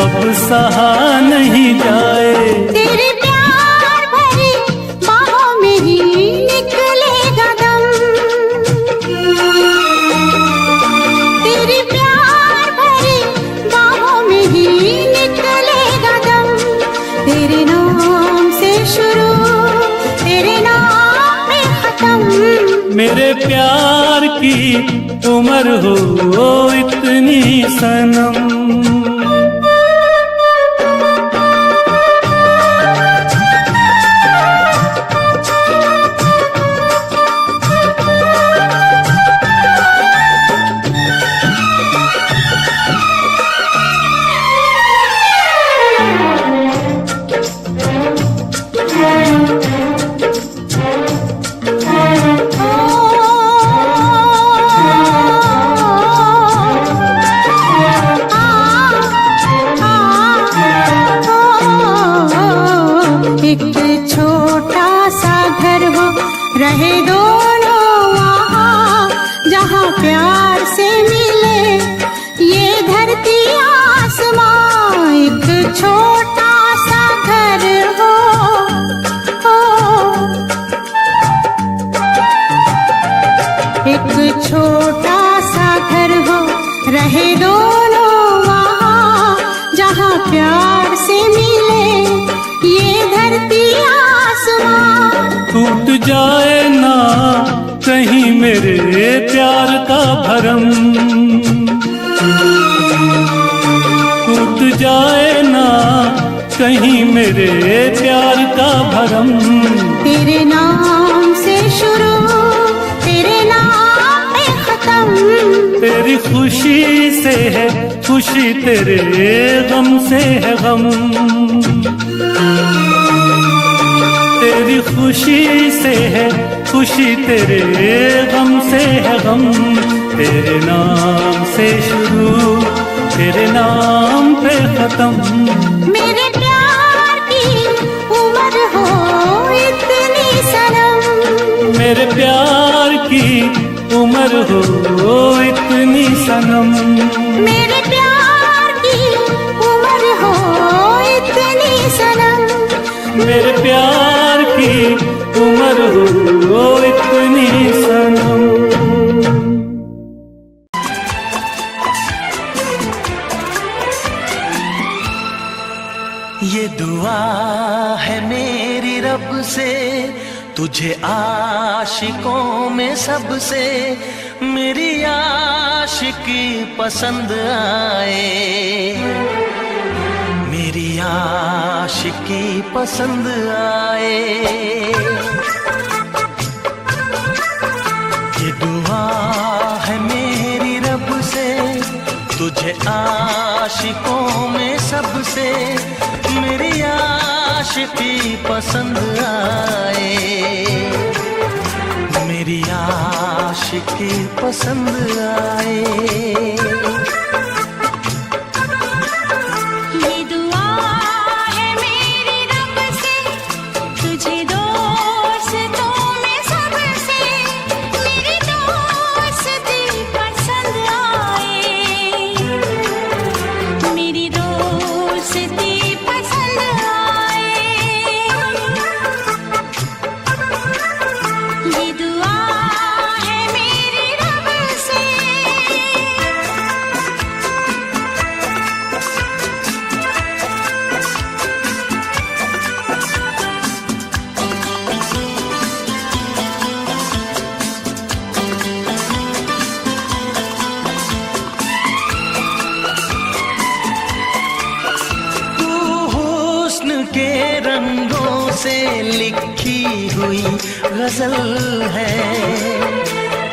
अब सहा नहीं जाए। तेरे प्यार भरी बाहों में ही निकलेगा दम। तेरे प्यार भरी बाहों में ही निकलेगा दम। तेरे नाम से शुरू तेरे नाम में खत्म। मेरे प्यार की उम्र हो इतनी सनम। छोटा सा घर हो, रहे दोनों वहाँ जहाँ प्यार से मिले ये धरती आसमां। टूट जाए ना कहीं मेरे प्यार का भरम, टूट जाए ना कहीं मेरे प्यार का भरम। तेरे नाम से शुरू, तेरे नाम पे खत्म। तेरी खुशी से है खुशी, तेरे गम से है गम। तेरी खुशी से है खुशी, तेरे गम से है गम। तेरे नाम से शुरू, तेरे नाम पे खत्म। मेरे प्यार की उम्र हो इतनी सनम, मेरे प्यार की उम्र हो इतनी सनम। मेरे प्यार की उम्र हो इतनी सनम। मेरे प्यार की उम्र हो इतनी सनम। ये दुआ है मेरी रब से, तुझे आशिकों में सबसे मेरी आशिकी पसंद आए, मेरी आशिकी पसंद आए। ये दुआ है मेरी रब से, तुझे आशिकों में सबसे मेरी आशिकी पसंद आए, मेरी आशिकी पसंद आए। ये दुआ है मेरी रब से, तुझे दोस्तों में सबसे मेरी दोस्ती पसंद आए, मेरी दोस्ती पसंद आए। ये दुआ है मेरी रब से। तू हुस्न के रंगों से लिखी हुई गजल है,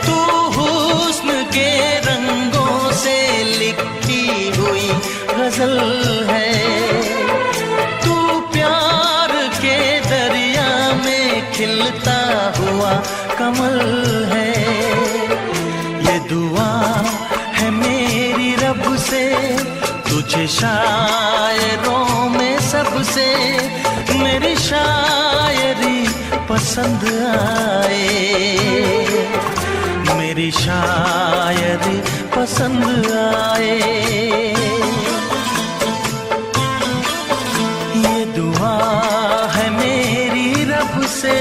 तू हुस्न के रंगों से लिखी हुई गजल है। तू प्यार के दरिया में खिलता हुआ कमल है। ये दुआ है मेरी रब से, तुझे शायरों में सबसे मेरी शायरी पसंद आए, मेरी शायरी पसंद आए। ये दुआ है मेरी रब से।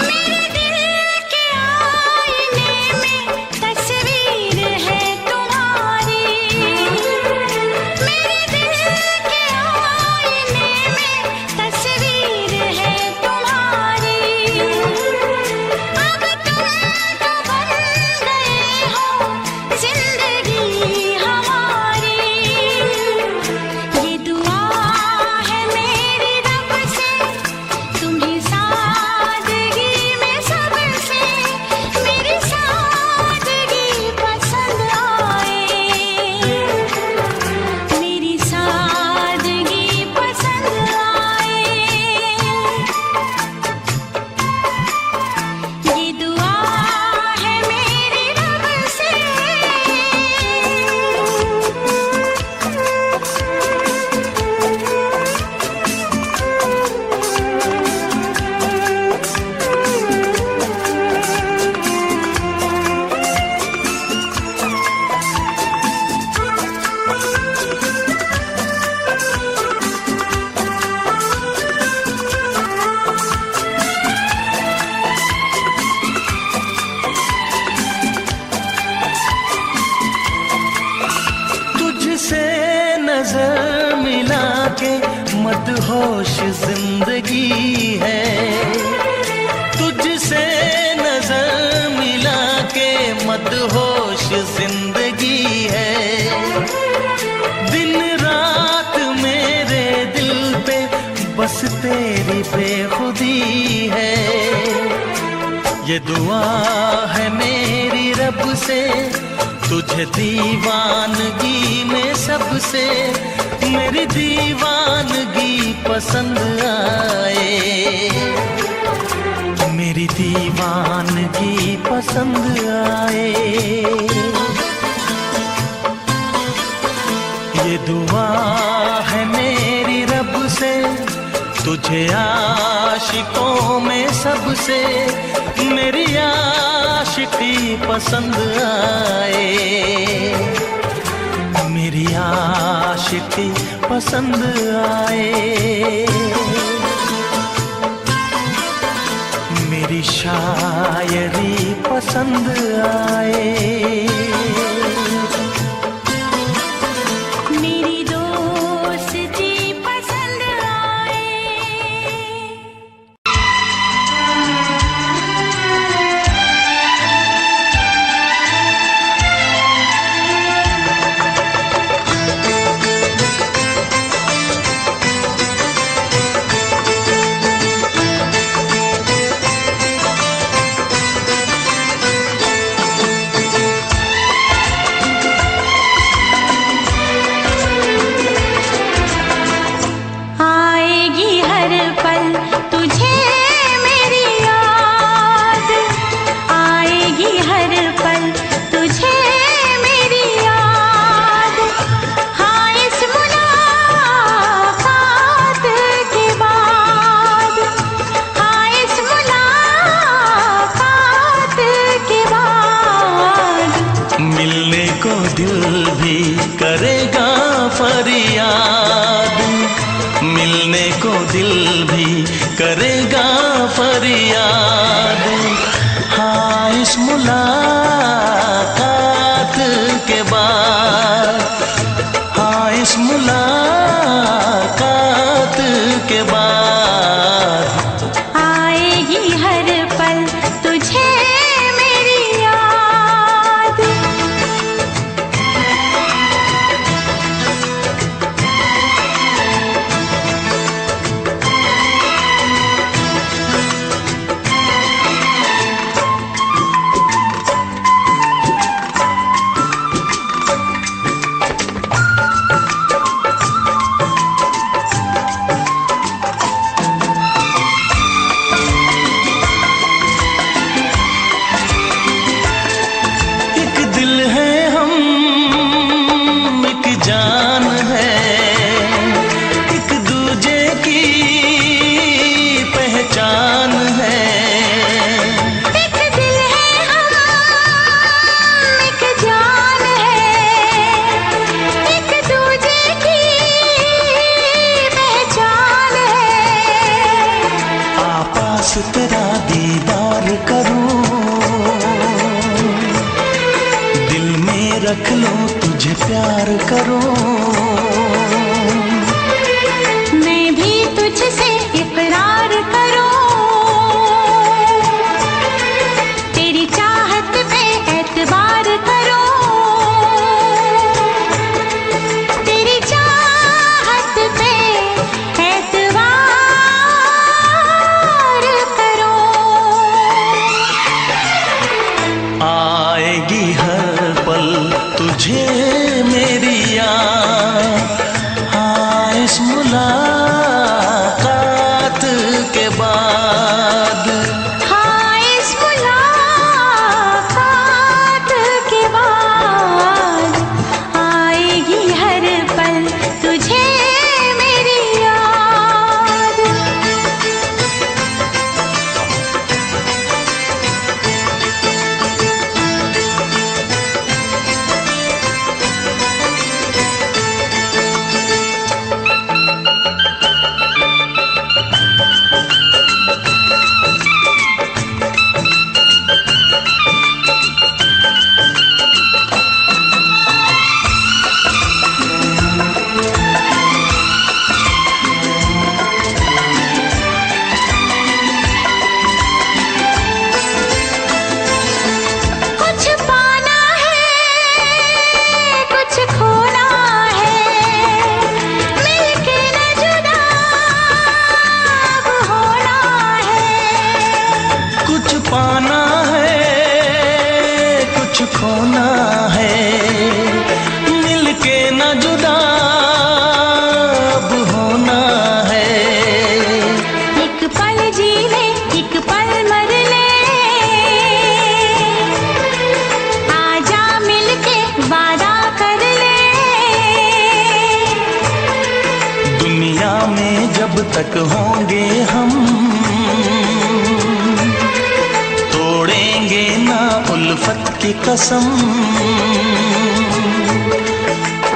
मेरे दिल के मदहोश जिंदगी है, तुझसे नजर मिला के मदहोश जिंदगी है। दिन रात मेरे दिल पे बस तेरी बेखुदी है। ये दुआ है मेरी रब से, तुझे दीवानगी में सबसे मेरी दीवानगी पसंद आए, मेरी दीवानगी पसंद आए। ये दुआ है मेरी रब से, तुझे आशिकों में सबसे मेरी आशिकी पसंद आए, मेरी आशिकी पसंद आए। मेरी शायरी पसंद आए, मेरी दोस्ती पसंद आए। आएगी हर पल तुझे मेरी याद, आएगी हर पल तुझे मेरी याद। हाँ इस मुलाकात के बाद, हाँ इस मुलाकात के बाद मिलने को दिल भी करेगा फरियाद, मिलने को दिल भी करेगा फरियाद। हाँ इस मुलाकात के बाद, हाँ इस मुलाकात के बाद आएगी हर पल तुझे मेरी याद। एक दिल है हम, एक जान है, एक दूजे की पहचान है। एक दिल है हम, एक जान है, एक दूजे की पहचान है। आपास तेरा दीदार करूं, दिल में रख लो तुझे प्यार करूं। मैं भी तुझसे इकरार करूं, तेरी चाहत पे एतबार करूं, तेरी चाहत पे एतबार करूं। आएगी हर पल तुझे मेरी याद, खोना है, मिलके न जुदा अब होना है। एक पल जी ले, एक पल मर ले, आजा मिलके वादा कर ले। दुनिया में जब तक होंगे हम, तोड़ेंगे ना उल्फत की कसम,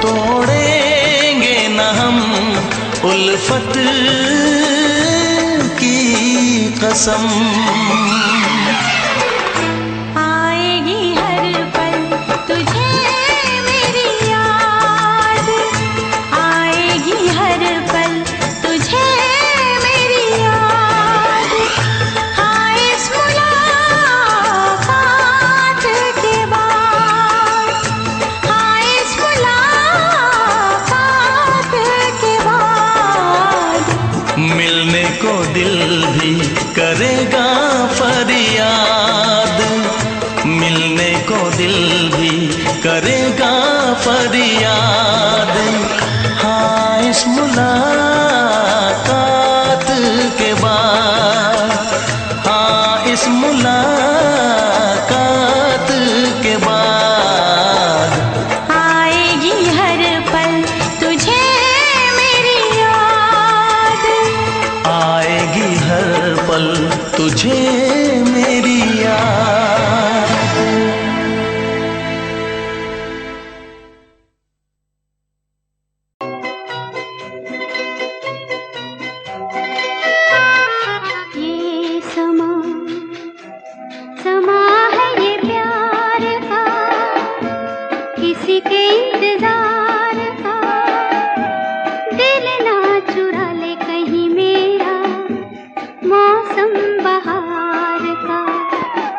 तोड़ेंगे ना हम उल्फत की कसम। आएगी हर पल तुझे मेरी याद, आएगी हर पल तुझे मेरी याद। हाँ इस मुलाकात के बाद, हाँ इस मुलाकात के बाद, मिलने को दिल भी करेगा फरियाद, मिलने को दिल भी करेगा फरियाद। हाँ इस मुलाकात के बाद, हाँ इस मुलाकात के बाद, आएगी हर पल तुझे मेरी याद, आएगी हर पल तुझे मेरी याद। ये समा समा है ये प्यार का, किसी के इंतजार का। दिल ना चुरा ले कहीं मेरा, मौसम बहार का।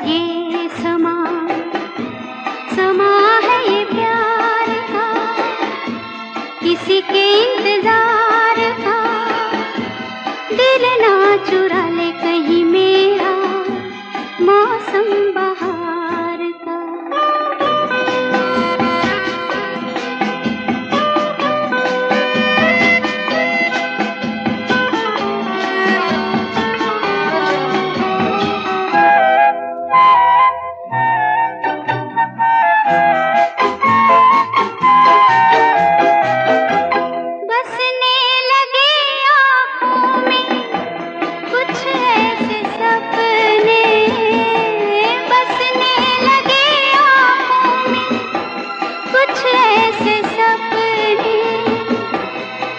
ये समा समा है ये प्यार का, किसी के इंतजार का। दिल ना चुरा ले कहीं मेरा, मौसम बहार का। बसने लगे आँखों में कुछ ऐसे सपने, बसने लगे आँखों में कुछ ऐसे सपने।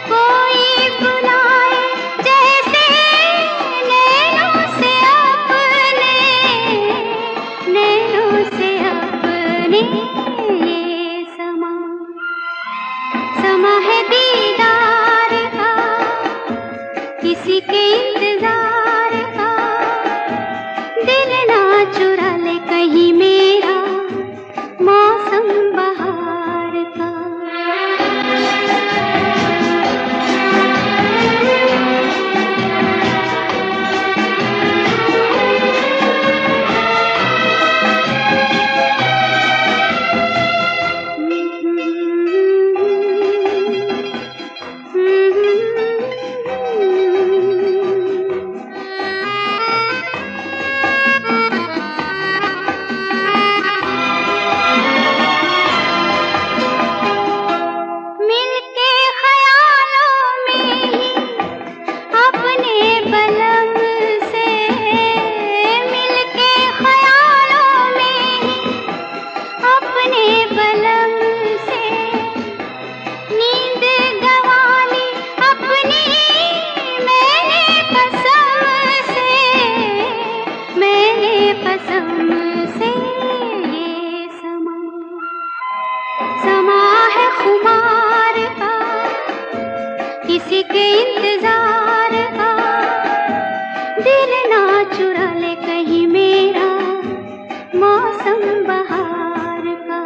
कोई बुलाए जैसे नैनों से अपने, नैनों से अपने। ये समा समा है दीदार का, किसी के इंतजार का। दिल ना चुरा ले कहीं मेरा, मौसम बहार का। मिलके ख्यालों में ही अपने बलम से, मिलके ख्यालों में ही अपने बलम से। नींद गंवा ली अपनी मैंने कसम से, मैंने कसम से। ये समा समा है खुमार का, किसी के इंतजार का। दिल ना चुरा ले कहीं मेरा, मौसम बहार का।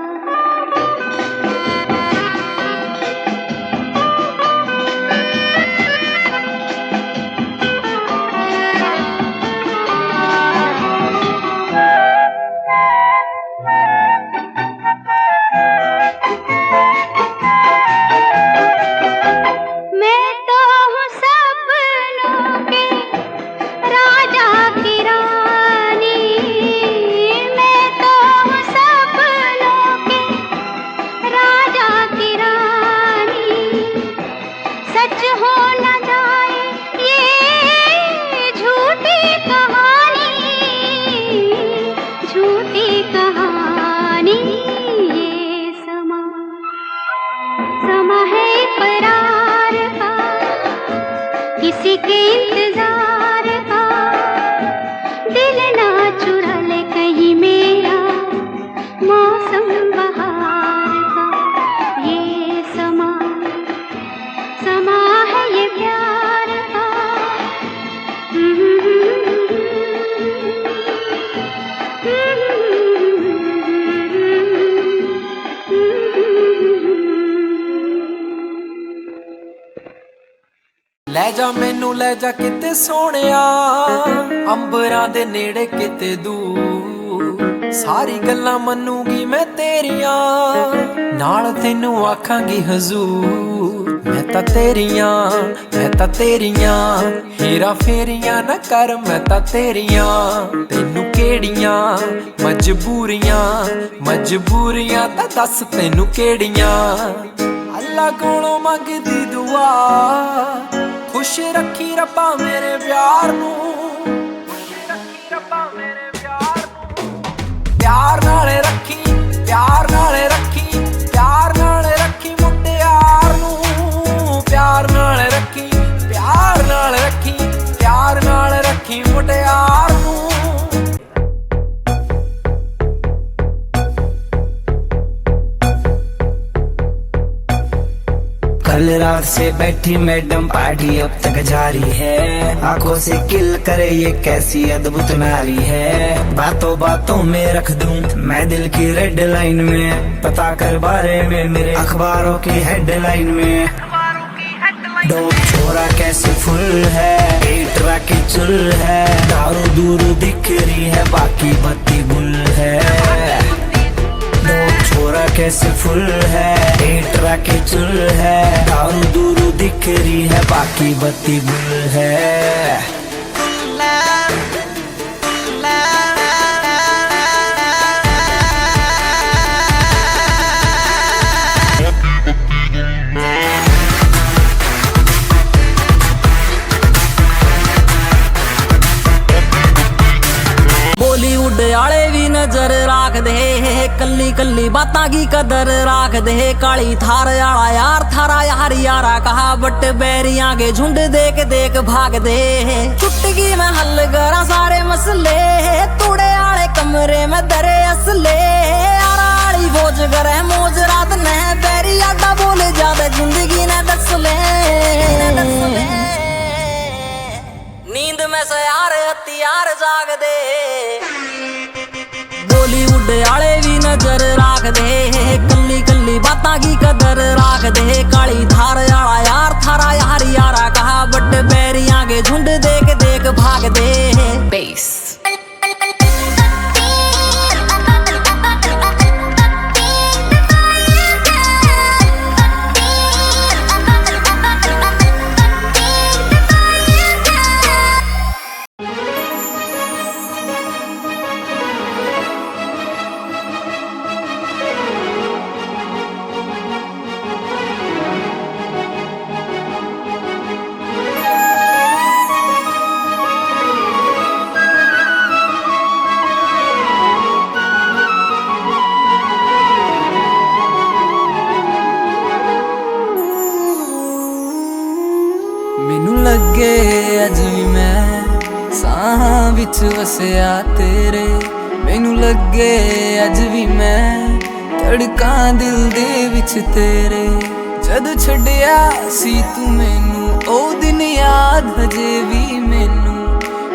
के इंतजार का, दिल ना चुरा ले कहीं मेरा मौसम बहार का। ये समा समा है ये प्यार का। ਲੈ ਜਾ ਮੈਨੂੰ ਲੈ ਜਾ ਕਿਤੇ ਸੋਹਣਿਆ, ਅੰਬਰਾਂ ਦੇ ਨੇੜੇ ਕਿਤੇ ਦੂਰ। ਸਾਰੀ ਗੱਲਾਂ ਮੰਨੂਗੀ ਮੈਂ ਤੇਰੀਆਂ, ਨਾਲ ਤੈਨੂੰ ਆਖਾਂਗੀ ਹਜ਼ੂਰ। ਮੈਂ ਤਾਂ ਤੇਰੀਆਂ ਹੀਰਾ ਫੇਰੀਆਂ ਨਾ ਕਰ, ਮੈਂ ਤਾਂ ਤੇਰੀਆਂ। ਤੈਨੂੰ ਕਿਹੜੀਆਂ ਮਜਬੂਰੀਆਂ ਤਾਂ ਦੱਸ ਤੈਨੂੰ ਕਿਹੜੀਆਂ। ਅੱਲਾ ਕੋਲੋਂ ਮੰਗਦੀ ਦੁਆ, खुश रखी रब्बा मेरे प्यार नू, प्यार नाले रखी मुटियार नू। प्यार नाले रखी मुटियार नू। कल रात से बैठी मैडम पार्टी अब तक जारी है, आंखों से किल करे ये कैसी अद्भुत नारी है। बातों में रख दूं मैं दिल की रेड लाइन में, पता कर बारे में मेरे अखबारों की हेडलाइन में। डोप छोरा कैसे फुल है, एटरा की चुल है, दारू दूर दिख रही है बाकी बत्ती गुल है। डोप छोरा कैसे फुल है, एटरा की चुल है, दारू दूर दिख रही है बाकी बत्ती गुल है। बॉलीवुड आले भी नजर राख दे, कल्ली कल्ली बातां की कदर राख दे। काली थार आला यार थारा यार यारा कहा, बट बैरियां के झुंड देख भाग दे। चुटकी में हल करा सारे मसले, तूड़े आले कमरे में दरे असले। आराली बोझ करे मौज रात ने, बैरी आडा बोले ज्यादा जिंदगी ने दस ले। नींद में से यार हथियार जाग दे। बॉलीवुड आले भी नजर राख दे, कल्ली कल्ली बातां की कदर राख दे। काली धार आला यार थारा यार यारा कहा, बट बैरियां के झुंड देख भाग दे। बेस लगे अज भी मैं साहां विच वसिया तेरे। मैनू लगे अज भी मैं धड़कां दिल दे विच तेरे। जद छड्डिया सी तू मैनू ओ दिन याद हजे भी मैनू।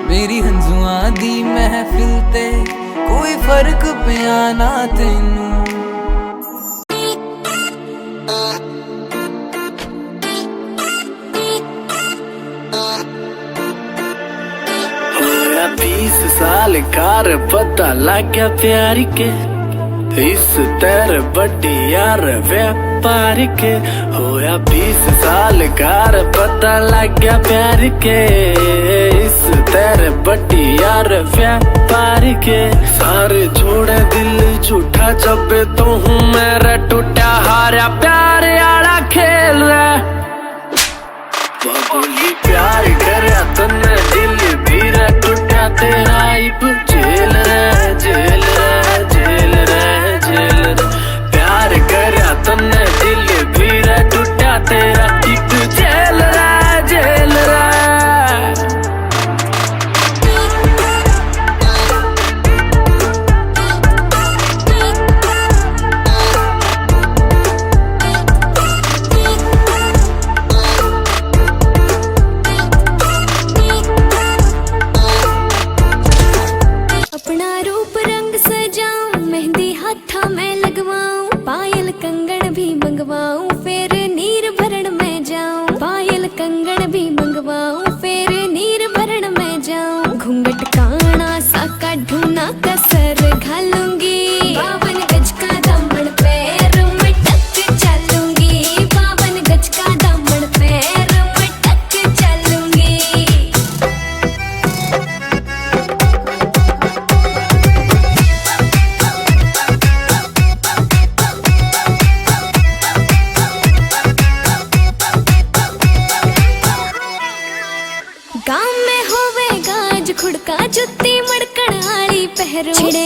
मेरी हंजुआं दी महफिल ते कोई फर्क पिया ना तैनू। होया 20 साल कार पता लग गया प्यार के, इस तेरे बड़ी यार व्यापार के। होया 20 साल कार पता लग गया प्यार के, इस तेरे बड़ी यार व्यापार के। सारे छोड़े दिल झूठा जब तो हूँ मेरा टूटा हारा प्यार आला खेल रहा। बोली प्यार करया तन्ने दिल भी टूटा तेरा इब जेल रे जेल रे जेल रे जेल रे। प्यार करया तन्ने दिल भी टूटा तेरा इब जेल रे जेल रे।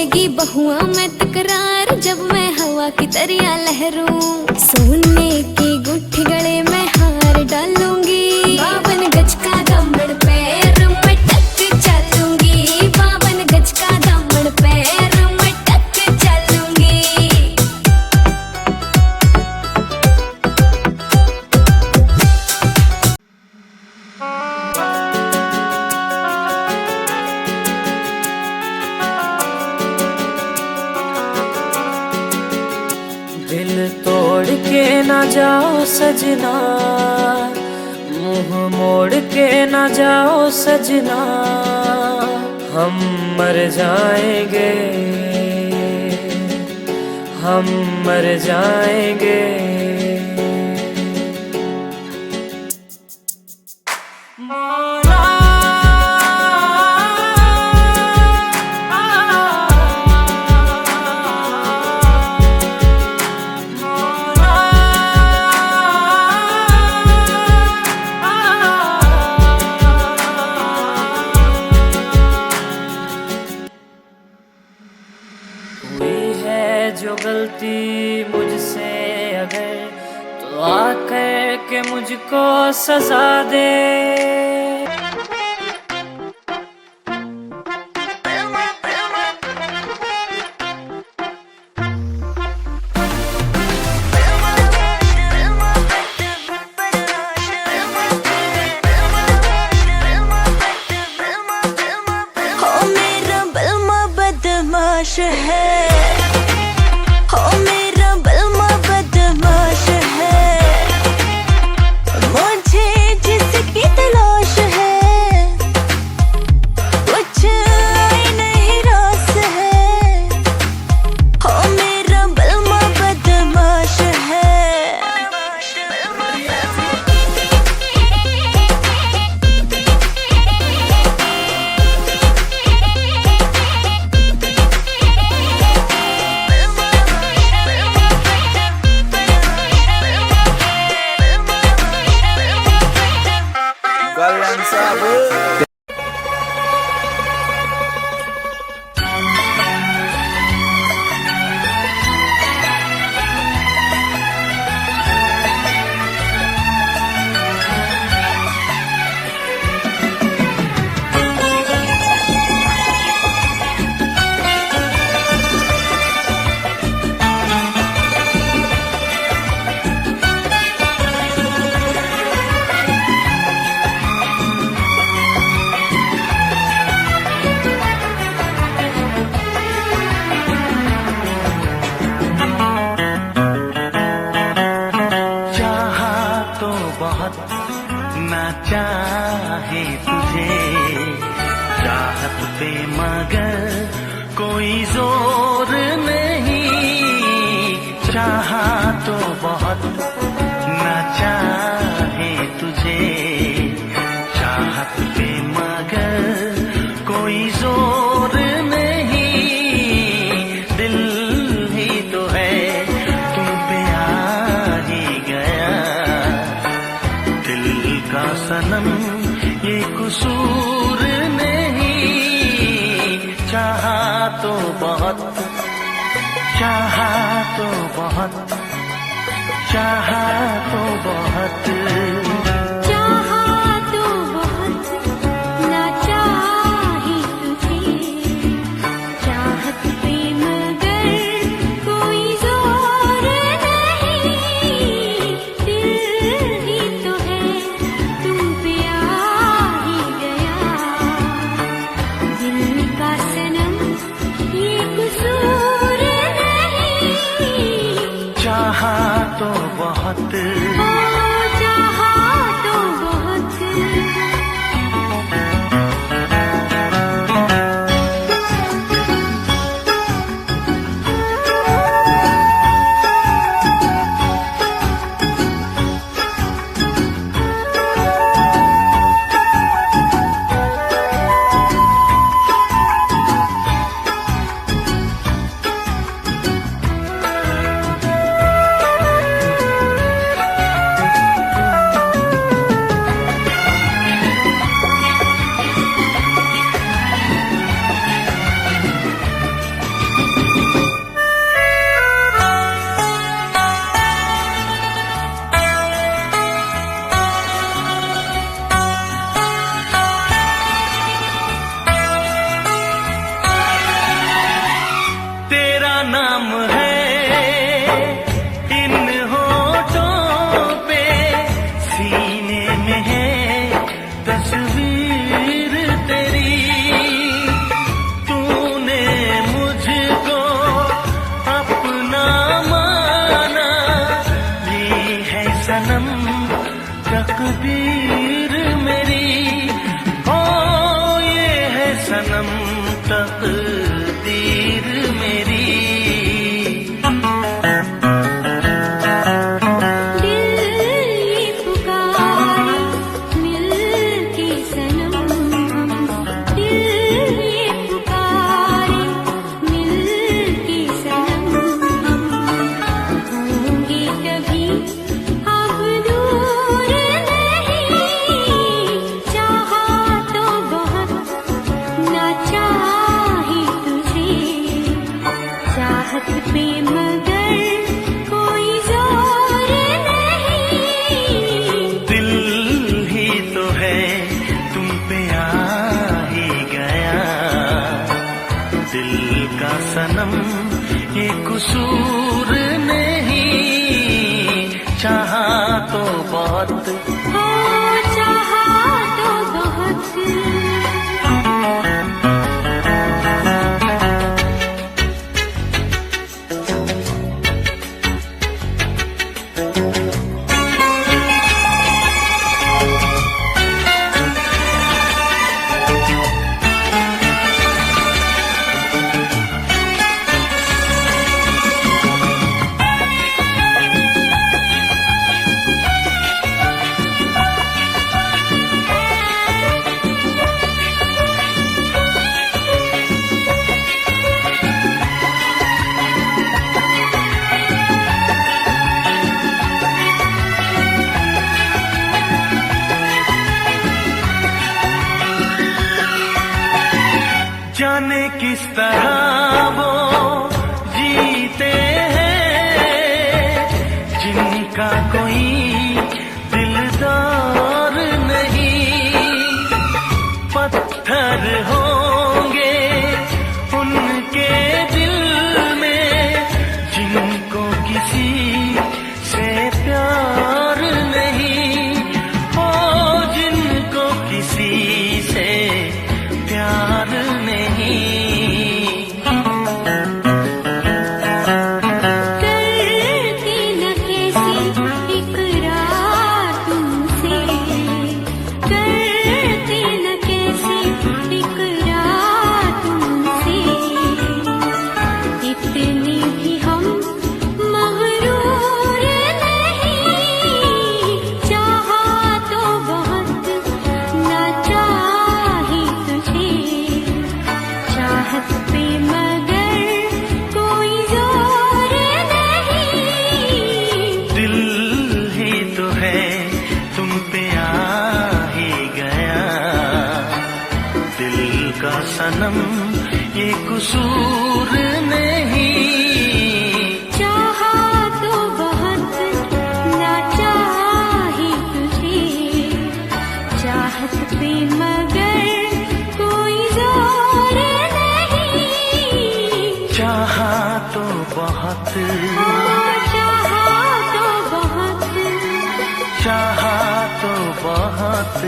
करेगी बहुआ में तकरार जब मैं हवा की तरिया लहरूं। सोने की गुट्ठी गले में हार डालूंगी, 52 गज का दामन पैर में टक चलूंगी, 52 गज का दामन पैर में टक चलूंगी। दिल तोड़ के ना जाओ सजना, मुंह मोड़ के ना जाओ सजना, हम मर जाएंगे, हम मर जाएंगे। हुई है जो गलती मुझसे अगर, तो आकर के मुझको सजा दे। हो मेरा बलमा बदमाश है, हो मेरा बलमा बदमाश है, मुझे जिसकी तलाश है कुछ आई नहीं रास है। हो मेरा बलमा बदमाश है। ना चाहे तुझे चाहत पे मगर कोई जोर नहीं, चाहा तो बहुत ना चाहे तुझे चाहत पे मगर कोई जोर नहीं, दिल ही तो है तुम पे आ ही गया, दिल का सनम ये कसूर नहीं, चाहा तो बहुत, चाहा तो बहुत, चाहा तो बहुत, चाहा तो बहुत ना चाही तुझे चाहत पे मगर कोई जोर नहीं, दिल ही तो है तुम पे आ ही गया, दिल का सनम ये कसूर नहीं, चाहा तो बहुत, चाहा तो बहुत। नाम है इन होठों पे, सीने में है तस्वीर तेरी। तूने मुझको अपना माना, ये है सनम तकदीर मेरी। ओ ये है सनम तकदीर मेरी। सनम ये कसूर नहीं, चाहा तो बहुत, चाहा तो बहुत। जाने किस तरह वो जीते हैं जिनका कोई दिलदार नहीं। पत्थर होंगे उनके दिल में जिनको किसी से प्यार नहीं। ओ जिनको किसी से प्यार नहीं। करती न कैसी इकरार तुमसे, करती न कैसी इकरार तुमसे। इतने भी हम मगरूर नहीं, चाहा तो बहुत ना चाही तुझे। चाहत पे मगर कोई जोर नहीं, दिल ही तो है तुम पे आ ही गया। दिल का सनम ये कसूर नहीं। चाहा तो बहुत ना चाही तुझे। चाहत पे मगर कोई जोर नहीं, चाहा तो बहुत, चाहा तो बहुत। चाहा तो बहुत।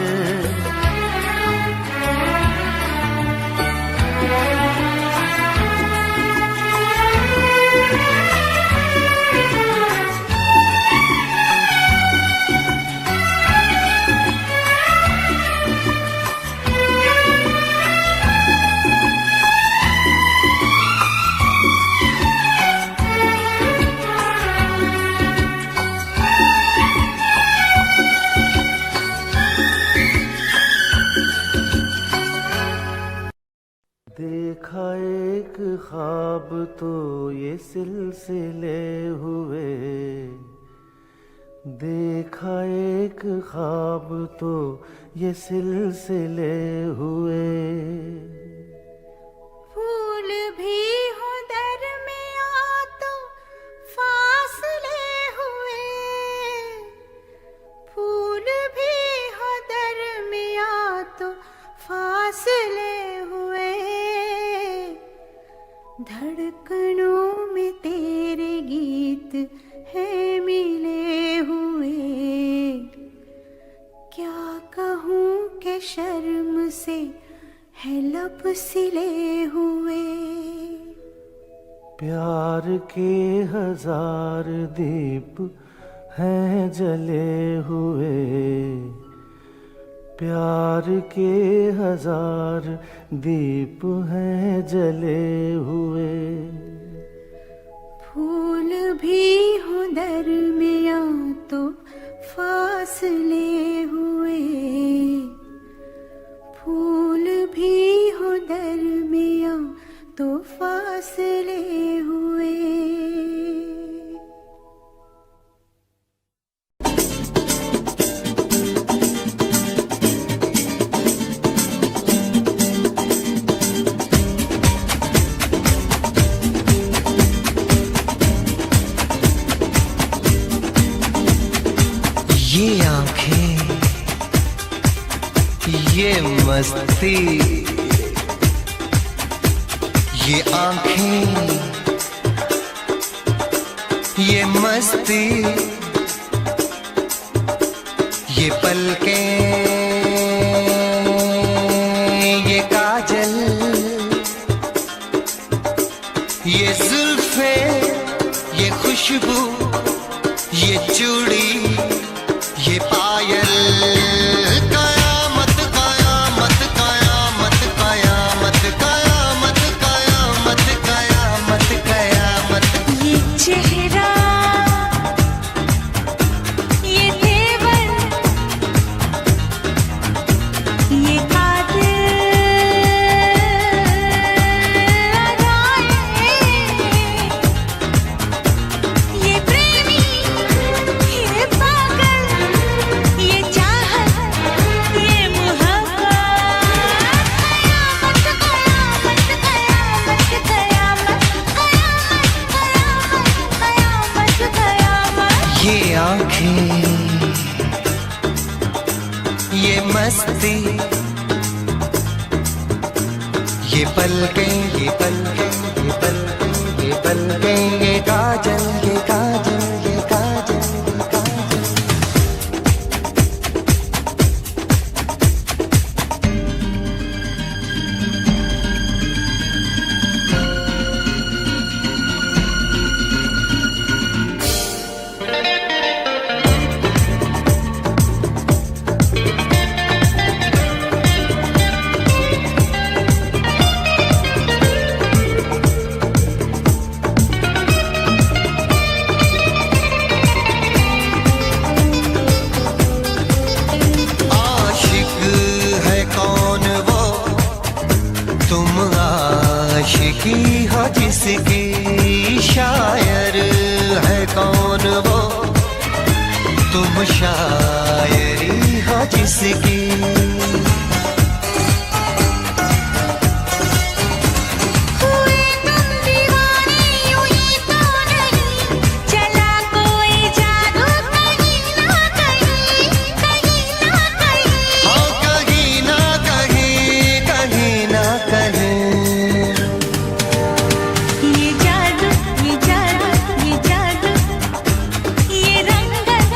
देखा एक ख्वाब तो ये सिलसिले हुए, देखा एक ख्वाब तो ये सिलसिले हुए। फूल भी हो दरमिया तो फासले हुए, फूल भी हो दरमिया तो फासले हुए। धड़कनों में सिले हुए। प्यार के 1000 दीप हैं जले हुए, प्यार के 1000 दीप हैं जले हुए। फूल भी हो दरमिया तो फासले हुए, फूल भी हो दरमिया तो फासले हुए। ये आंखें, ये मस्ती, ये आंखें, ये मस्ती, ये पलकें, ये काजल, ये जुल्फे, ये खुशबू, ये चूड़ी, ये पायल, कयामत कयामत कयामत कयामत कयामत कयामत कयामत कयामत। ये चेहरा, ये तेवर, ये कातिल अदाएं, ये प्रेमी, ये पागल, ये चाहत, ये मोहब्बत, कयामत कयामत कयामत कयामत कयामत कयामत। ये आंखें, ये मस्ती, ये पलकें, ये पलकें, ये पलकें, ये पलकें, ये काजल, ये काजल, ये काजल, ये काजल। आशिक है कौन वो, तुम आशिकी हो जिसकी, शायर है कौन वो, तुम शायरी हो जिसकी। हुए तुम दीवाने यूं ही तो नहीं, चला कोई जादू कहीं ना कहीं, कहीं ना कहीं। हाँ कहीं ना कहीं, कहीं ना कहीं। ये जादू, ये जादू, ये जादू, ये रंगत,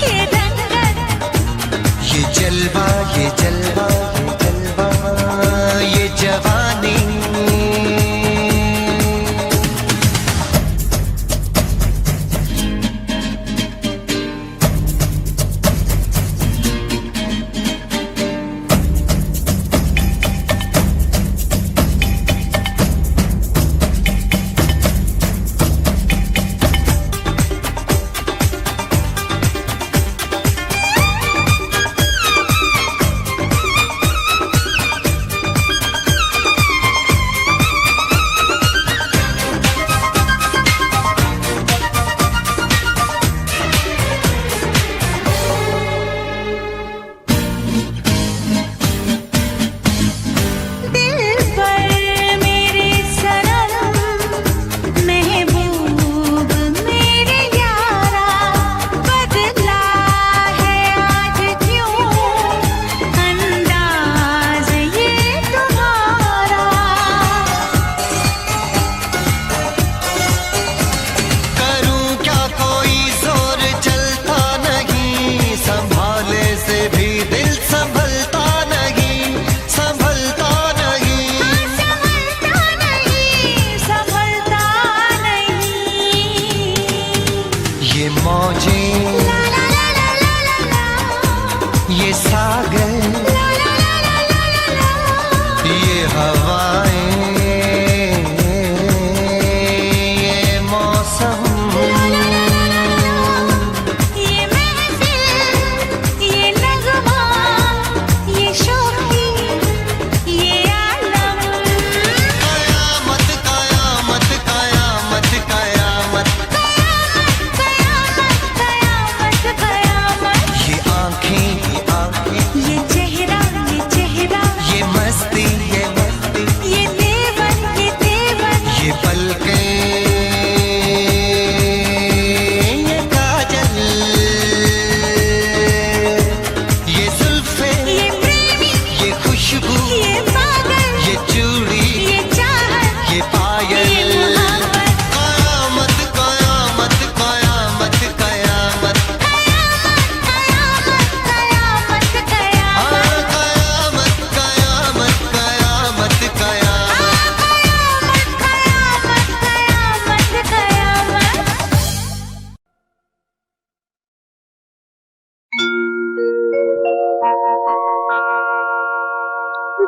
ये रंगत, ये जलवा,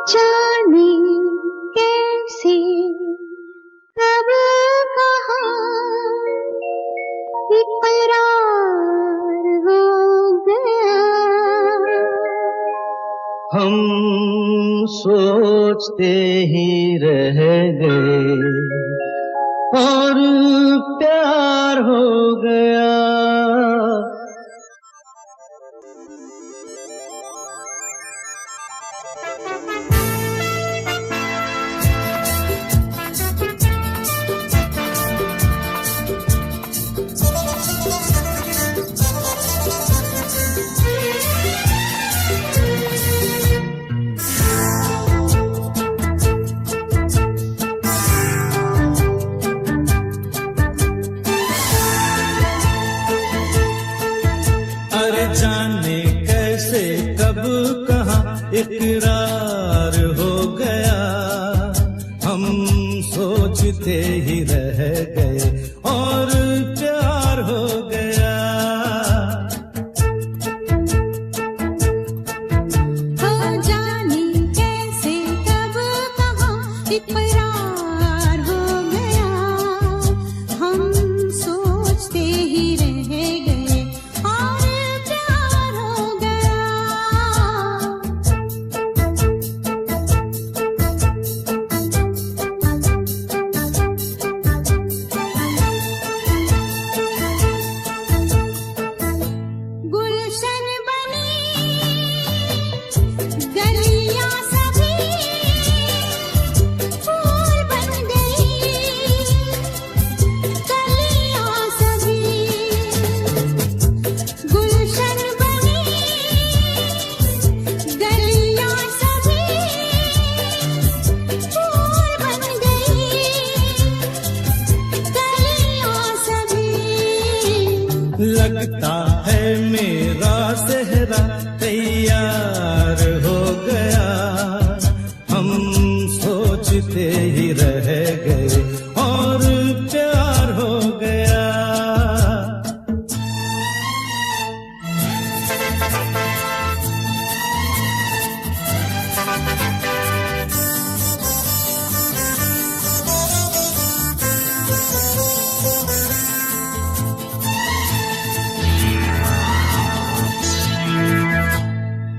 जाने कैसे कब कहाँ इकरार हो गया। हम सोचते ही रह गए और प्यार हो गया। जाने कैसे कब कहाँ इकरार हो गया। हम सोचते ही रह गए और प्यार हो गया। हो जाने कैसे कब कहाँ इकरार हो गया। हम सोचते ही रह गए और लगता है मेरा सेहरा तैयार हो गया। हम सोचते ही रह गए और प्यार हो गया।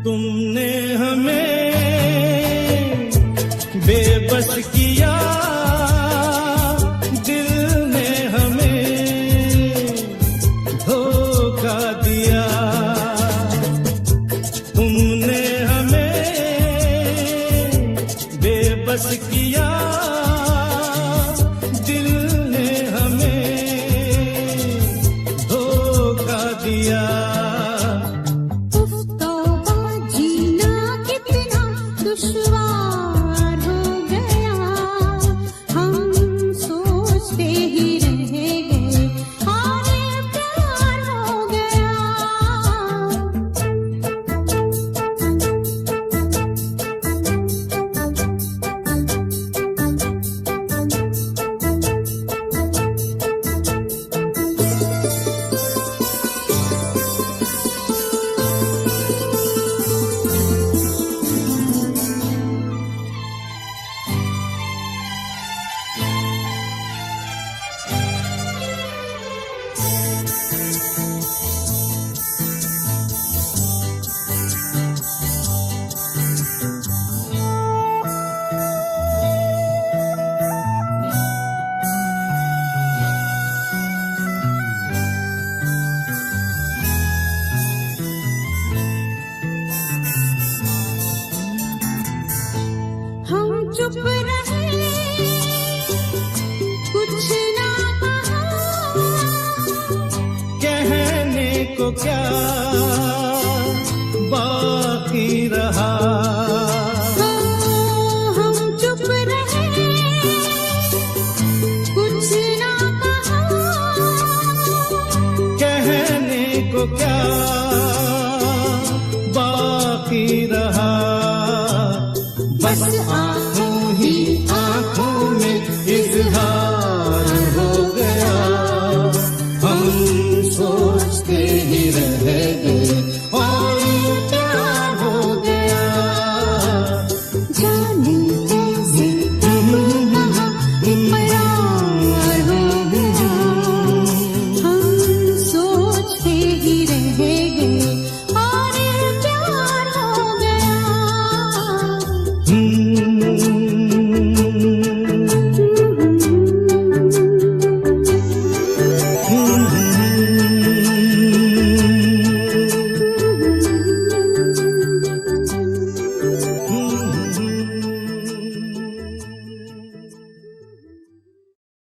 तुमने हमें बेबस किया, दिल ने हमें धोखा दिया। तुमने हमें बेबस किया, दिल ने हमें धोखा दिया। दुश्वार हो गया। हम सोचते ही रह गए और प्यार हो गया। हम चुप रहे, कुछ ना कहा। कहने को क्या बाकी रहा। हम चुप रहे, कुछ ना कहा। कहने को क्या